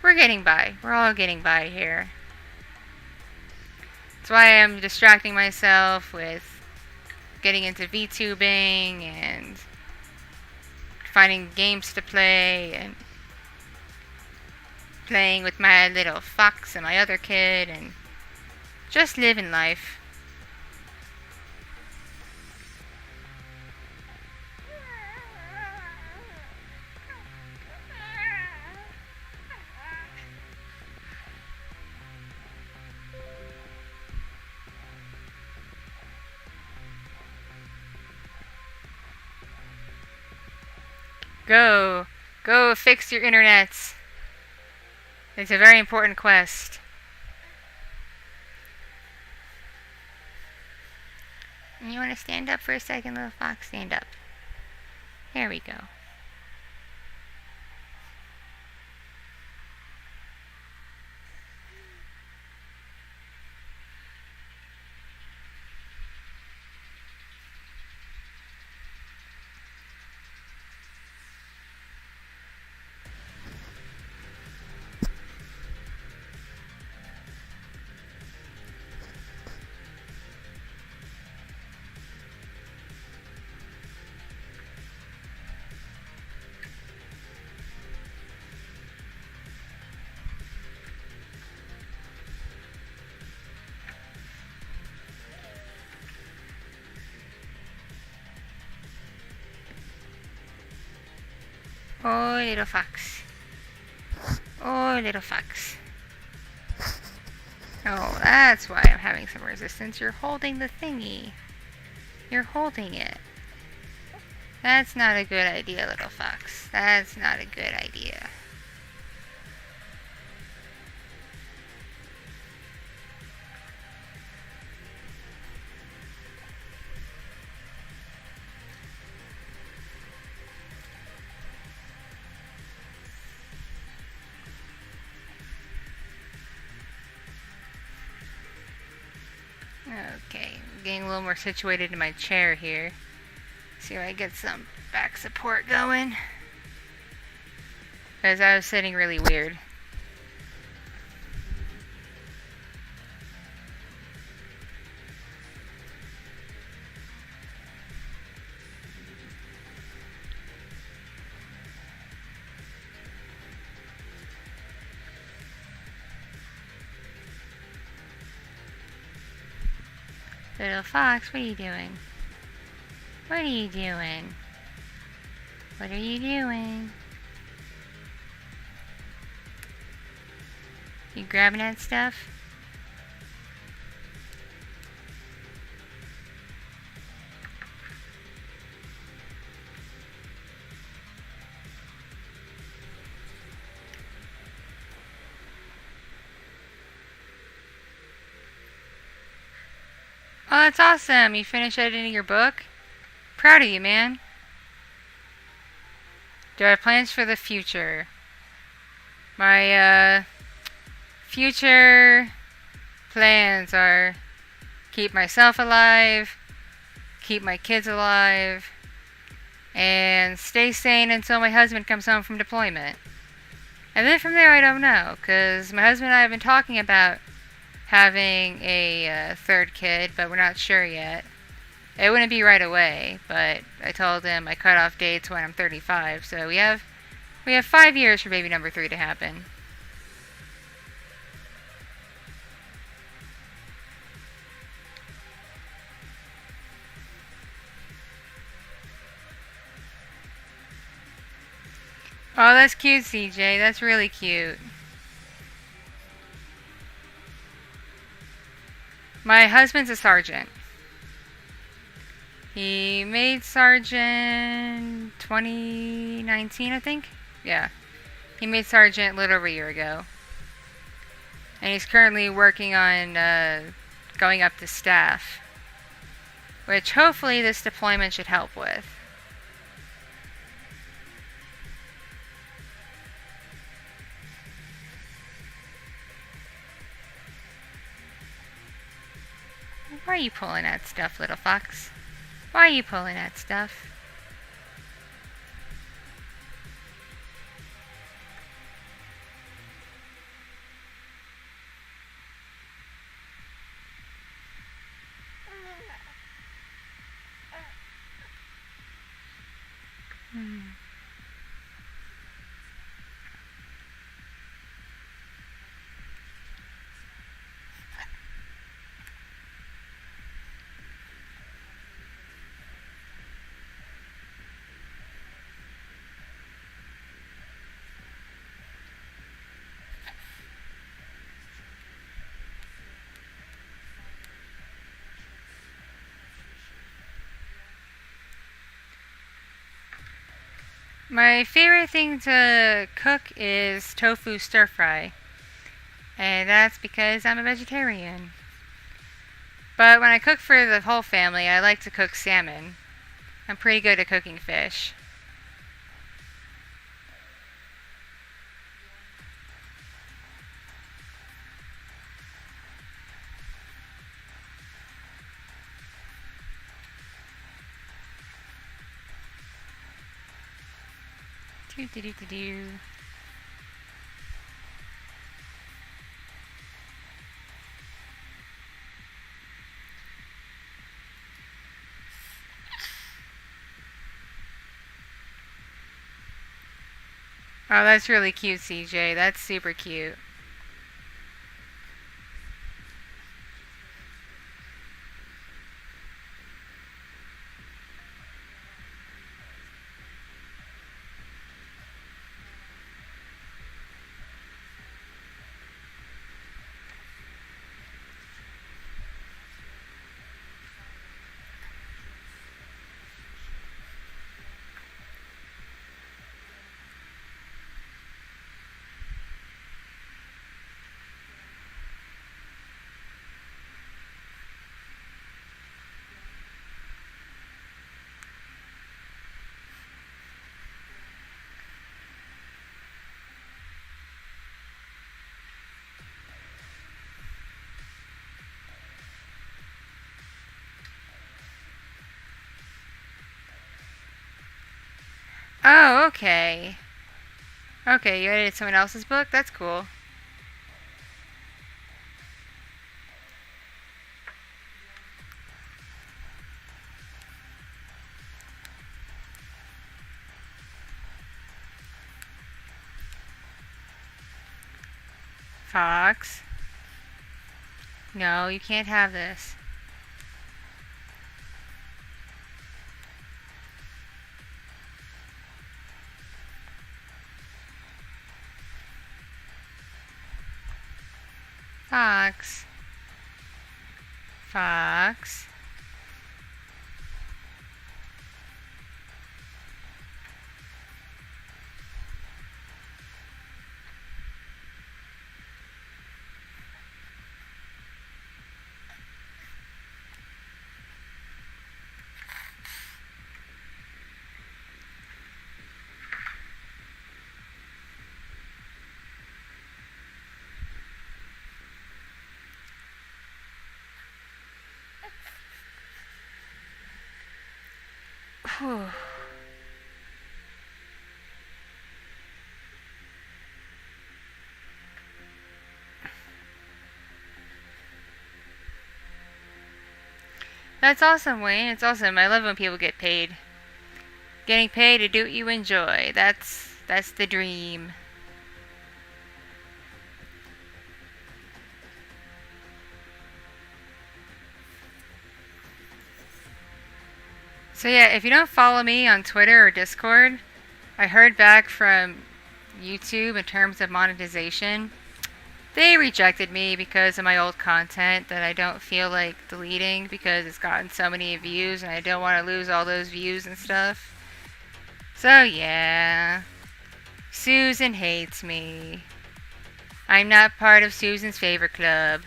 we're getting by. We're all getting by here. That's why I'm distracting myself with getting into VTubing and finding games to play and playing with my little fox and my other kid and just living life. Go fix your internets. It's a very important quest. You want to stand up for a second, little fox? Stand up. There we go. Oh, little fox. Oh, little fox. Oh, that's why I'm having some resistance. You're holding the thingy. You're holding it. That's not a good idea, little fox. That's not a good idea. Okay, I'm getting a little more situated in my chair here. See if I get some back support going. Because I was sitting really weird. Little fox, what are you doing? What are you doing? What are you doing? You grabbing that stuff? Oh, that's awesome. You finished editing your book? Proud of you, man. Do I have plans for the future? My, future plans are keep myself alive, keep my kids alive, and stay sane until my husband comes home from deployment. And then from there, I don't know, because my husband and I have been talking about having a third kid, but we're not sure yet. It wouldn't be right away, but I told him my cutoff date's when I'm 35, so we have 5 years for baby number 3 to happen. Oh, that's cute, CJ. That's really cute. My husband's a sergeant. He made sergeant 2019, I think. Yeah. He made sergeant a little over a year ago. And he's currently working on going up to staff, which hopefully this deployment should help with. Why are you pulling that stuff, little fox? Why are you pulling that stuff? My favorite thing to cook is tofu stir fry. And that's because I'm a vegetarian. But when I cook for the whole family, I like to cook salmon. I'm pretty good at cooking fish. Do. Oh, that's really cute, CJ. That's super cute. Oh, okay. Okay, you edited someone else's book? That's cool. Fox. No, you can't have this. Fox. Fox. Whew. That's awesome, Wayne. It's awesome. I love when people get paid. Getting paid to do what you enjoy. That's the dream. So yeah, if you don't follow me on Twitter or Discord, I heard back from YouTube in terms of monetization. They rejected me because of my old content that I don't feel like deleting because it's gotten so many views and I don't want to lose all those views and stuff. So yeah, Susan hates me. I'm not part of Susan's favorite club.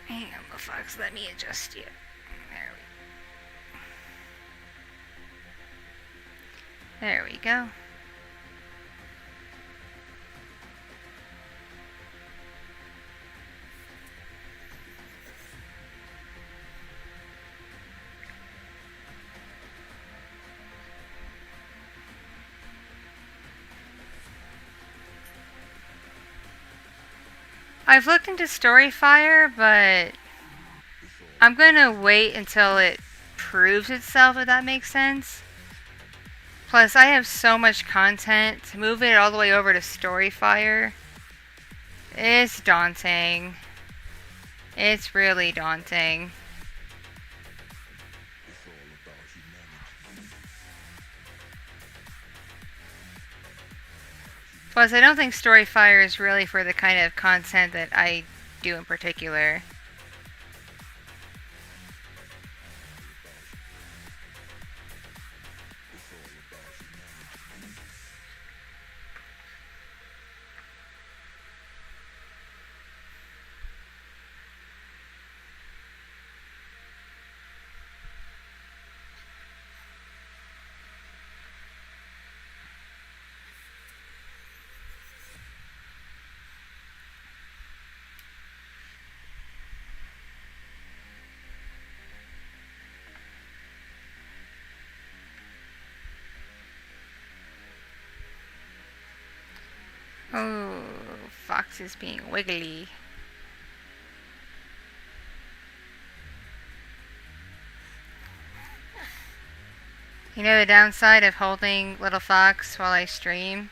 Hang on, the fox, let me adjust you. There we go. I've looked into Storyfire, but I'm gonna wait until it proves itself, if that makes sense. Plus, I have so much content. To move it all the way over to Storyfire, it's daunting. It's really daunting. Plus, I don't think Storyfire is really for the kind of content that I do in particular. Oh, Fox is being wiggly. You know the downside of holding Little Fox while I stream?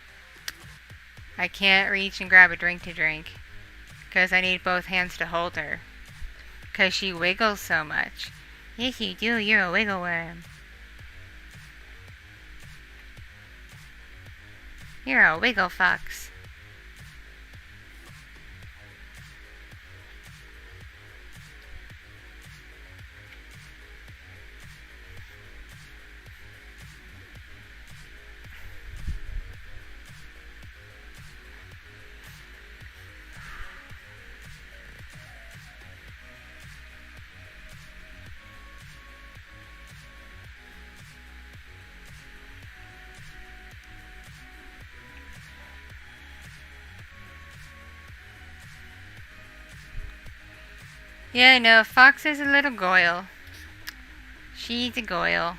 I can't reach and grab a drink to drink. Because I need both hands to hold her. Because she wiggles so much. Yes, you do. You're a wiggle worm. You're a wiggle fox. Yeah, no, Fox is a little goyle. She's a goyle.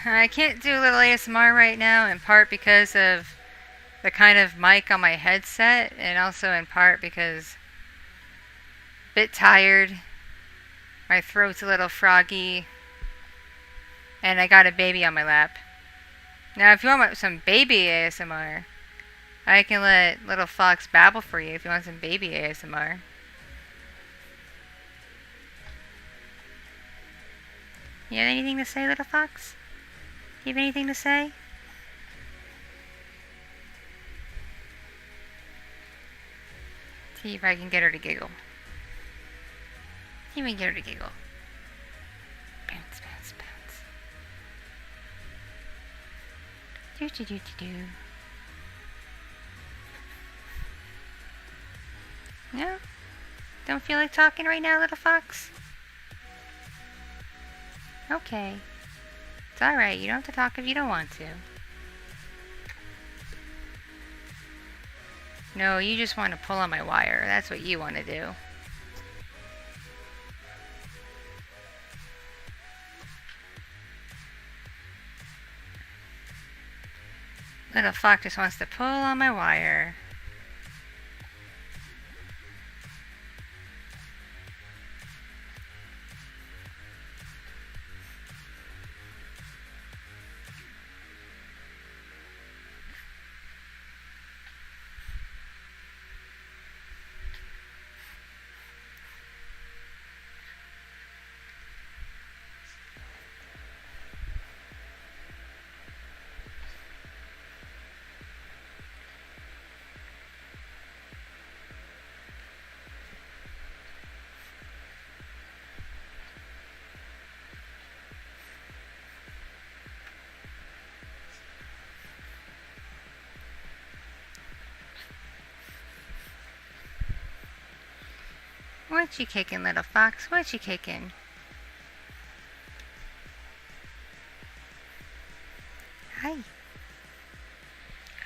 I can't do a little ASMR right now, in part because of the kind of mic on my headset, and also in part because I'm a bit tired, my throat's a little froggy, and I got a baby on my lap. Now, if you want some baby ASMR, I can let Little Fox babble for you if you want some baby ASMR. You have anything to say, Little Fox? Do you have anything to say? See if I can get her to giggle. See if I can get her to giggle. Bounce, bounce, bounce. Do do do do do. No? Don't feel like talking right now, little fox? Okay. It's alright, you don't have to talk if you don't want to. No, you just want to pull on my wire. That's what you want to do. Little fox just wants to pull on my wire. What you kicking, little fox? What you kicking? Hi.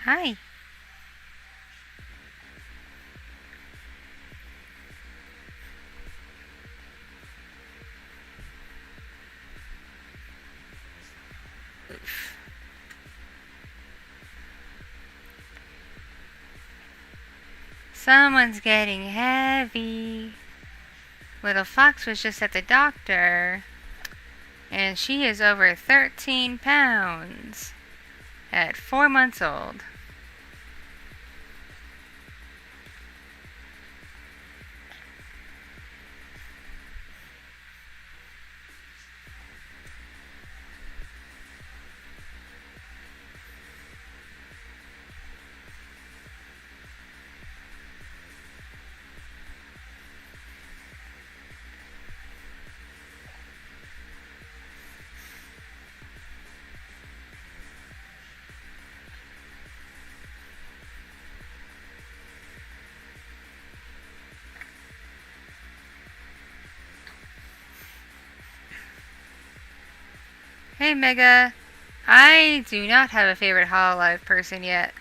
Hi. Oof. Someone's getting heavy. Little fox was just at the doctor, and she is over 13 pounds at 4 months old. Hey Mega, I do not have a favorite Hololive person yet.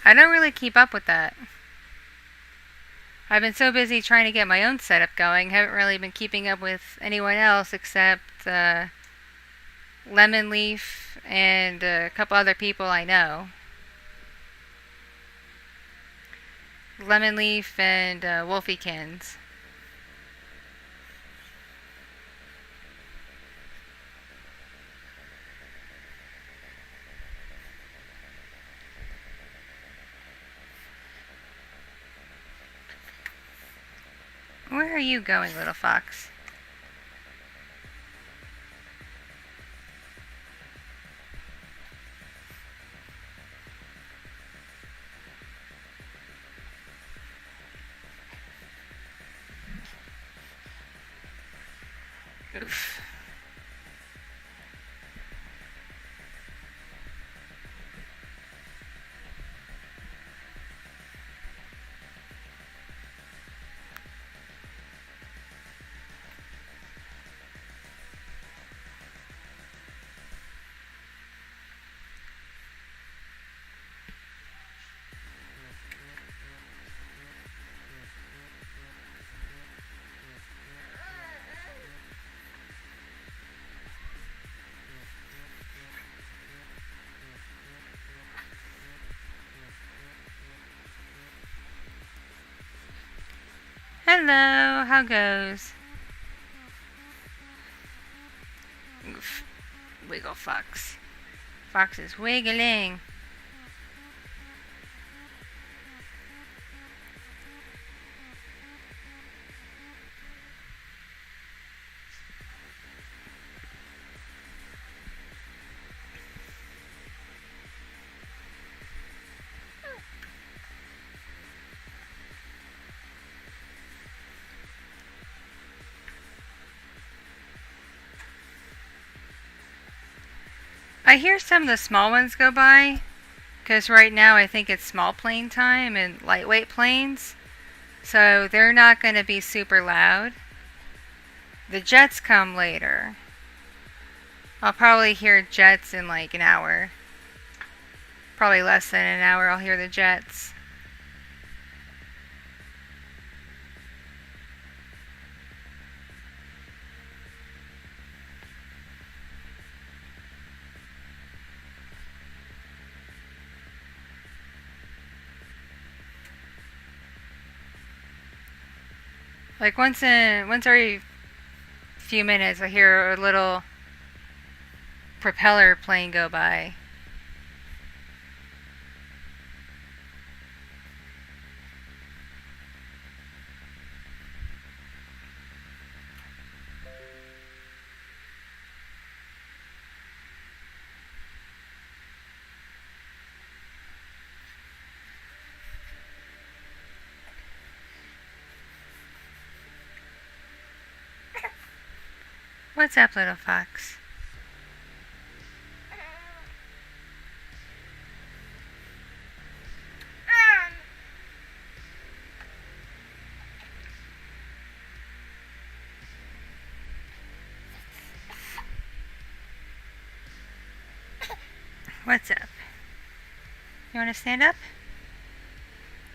I don't really keep up with that. I've been so busy trying to get my own setup going, haven't really been keeping up with anyone else except Lemon Leaf and a couple other people I know. Lemon Leaf and Wolfiekins. Where are you going, little fox? Oof. Hello, how goes? Oof. Wiggle fox. Fox is wiggling. I hear some of the small ones go by, because right now I think it's small plane time and lightweight planes, so they're not going to be super loud. The jets come later. I'll probably hear jets in like an hour. Probably less than an hour I'll hear the jets. Like once every few minutes I hear a little propeller plane go by. What's up, little fox? What's up? You want to stand up?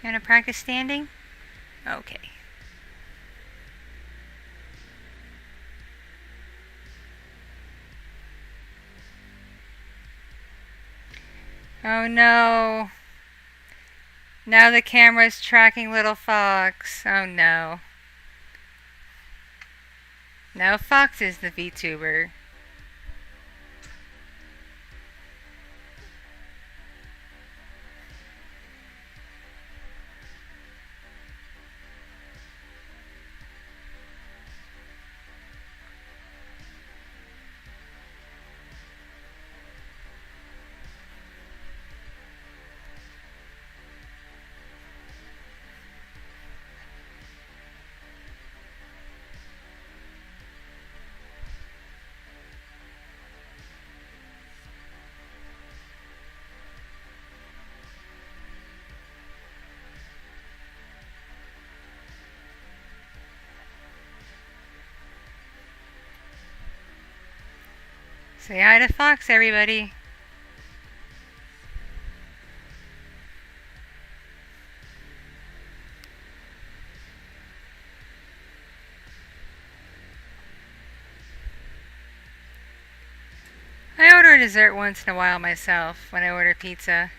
You want to practice standing? Okay. Oh no. Now the camera's tracking little fox. Oh no. Now Fox is the VTuber. Say hi to Fox, everybody. I order dessert once in a while myself when I order pizza.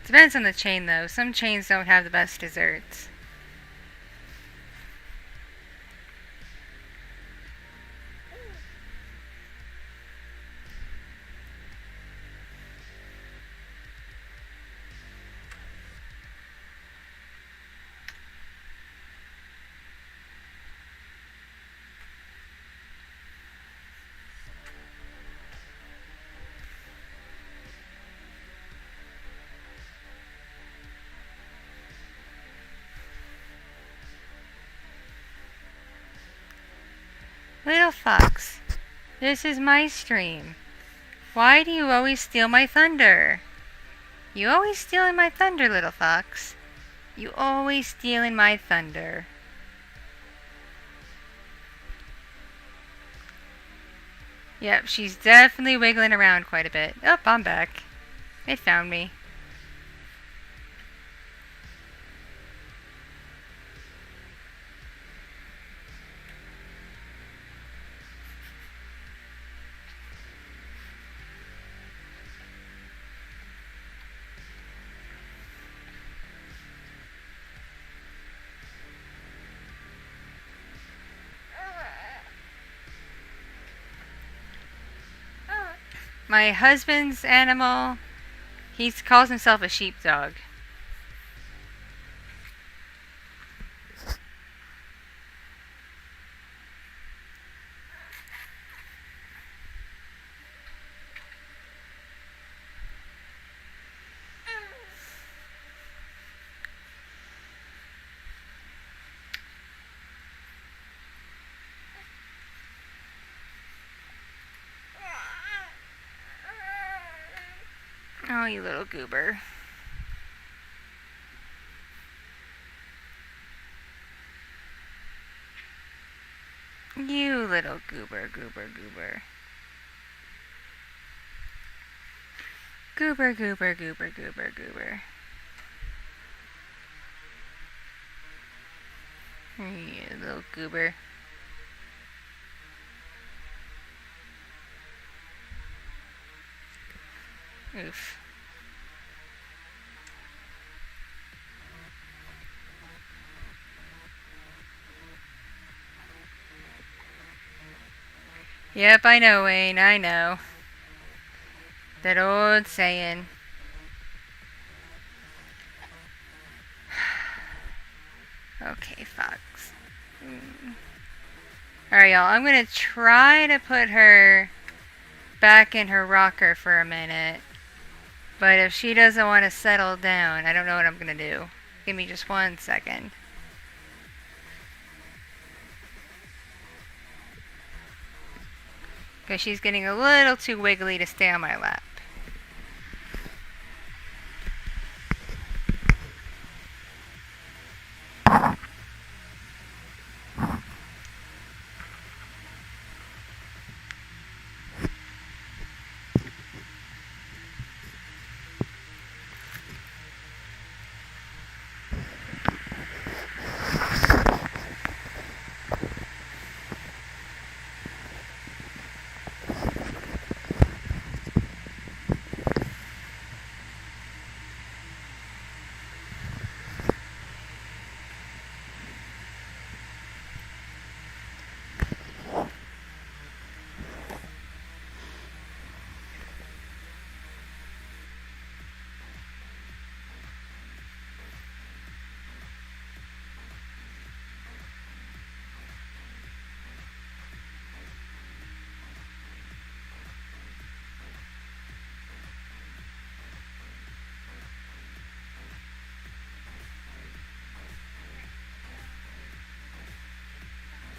Depends on the chain though. Some chains don't have the best desserts. Little fox, this is my stream. Why do you always steal my thunder? You always stealing my thunder, little fox. You always stealing my thunder. Yep, she's definitely wiggling around quite a bit. Oh, I'm back. It found me. My husband's animal, he calls himself a sheepdog. Oh, you little goober. You little goober, goober, goober. Goober, goober, goober, goober, goober. You little goober. Oof. Yep, I know, Wayne, I know. That old saying. Okay, Fox. Alright, y'all, I'm gonna try to put her back in her rocker for a minute. But if she doesn't want to settle down, I don't know what I'm gonna do. Give me just 1 second. Because she's getting a little too wiggly to stay on my lap.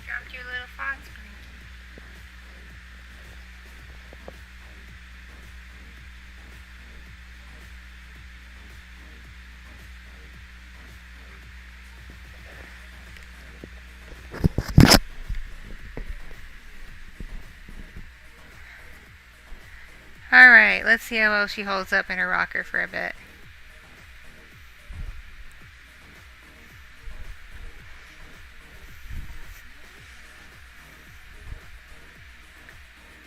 Dropped your little fox brain. Alright, let's see how well she holds up in her rocker for a bit.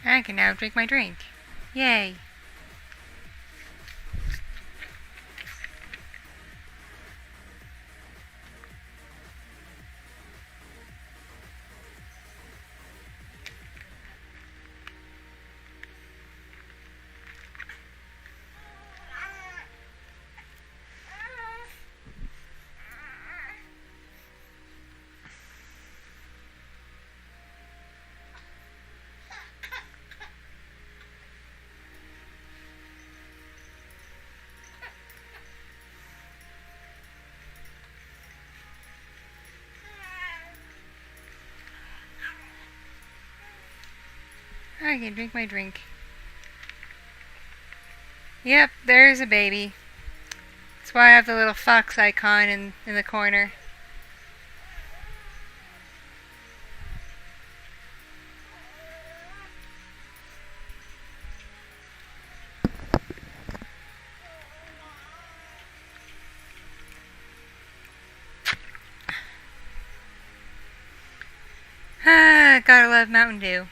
I can now drink my drink. Yay! I can drink my drink. Yep, there's a baby. That's why I have the little fox icon in the corner. Ah, gotta love Mountain Dew.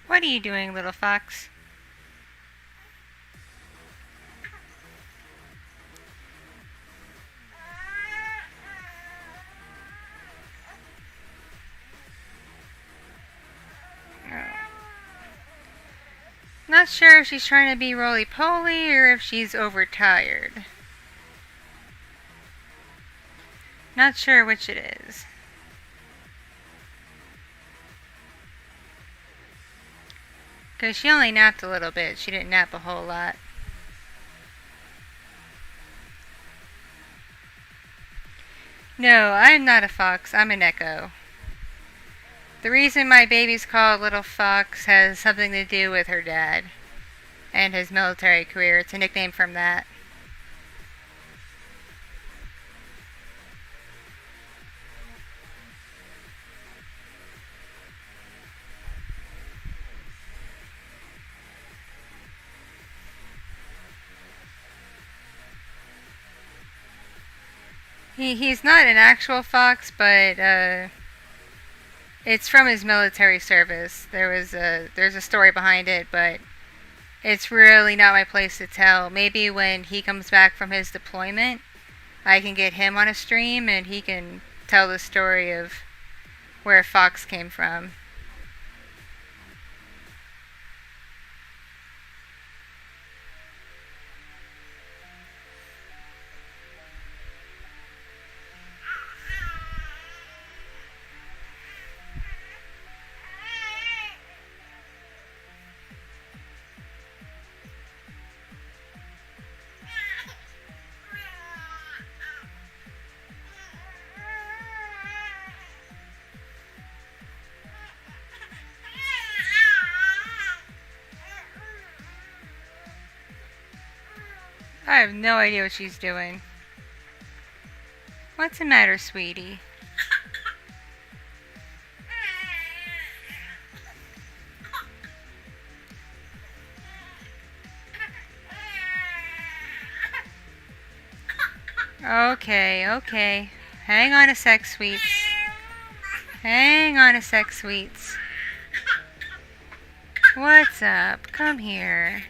What are you doing, little fox? Not sure if she's trying to be roly-poly or if she's overtired. Not sure which it is. Because she only napped a little bit. She didn't nap a whole lot. No, I'm not a fox. I'm an echo. The reason my baby's called Little Fox has something to do with her dad and his military career. It's a nickname from that. He's not an actual fox, but it's from his military service. There's a story behind it, but it's really not my place to tell. Maybe when he comes back from his deployment, I can get him on a stream and he can tell the story of where Fox came from. I have no idea what she's doing. What's the matter, sweetie? Okay. Hang on a sec, sweets. Hang on a sec, sweets. What's up? Come here.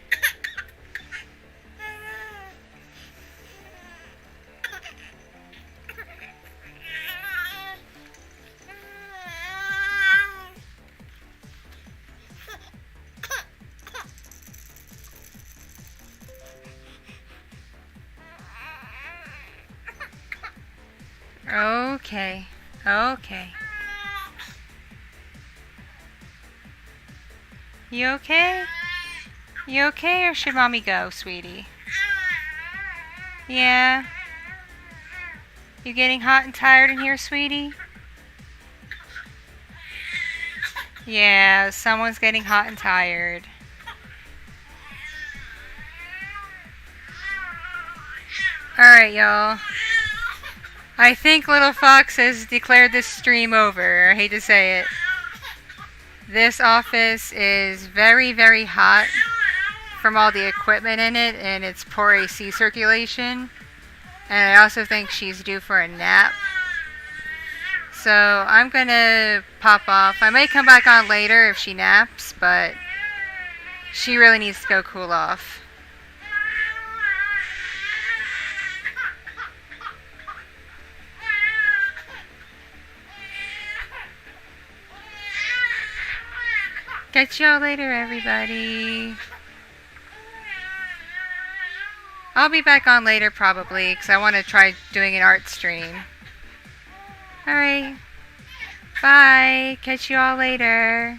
Okay. You okay? You okay, or should mommy go, sweetie? Yeah? You getting hot and tired in here, sweetie? Yeah, someone's getting hot and tired. Alright, y'all. I think Little Fox has declared this stream over. I hate to say it. This office is very, very hot from all the equipment in it, and it's poor AC circulation. And I also think she's due for a nap. So I'm gonna pop off. I may come back on later if she naps, but she really needs to go cool off. Catch y'all later, everybody. I'll be back on later probably, because I want to try doing an art stream. Alright. Bye. Catch you all later.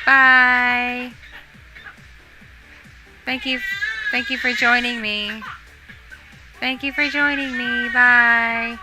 Bye. Thank you for joining me. Bye.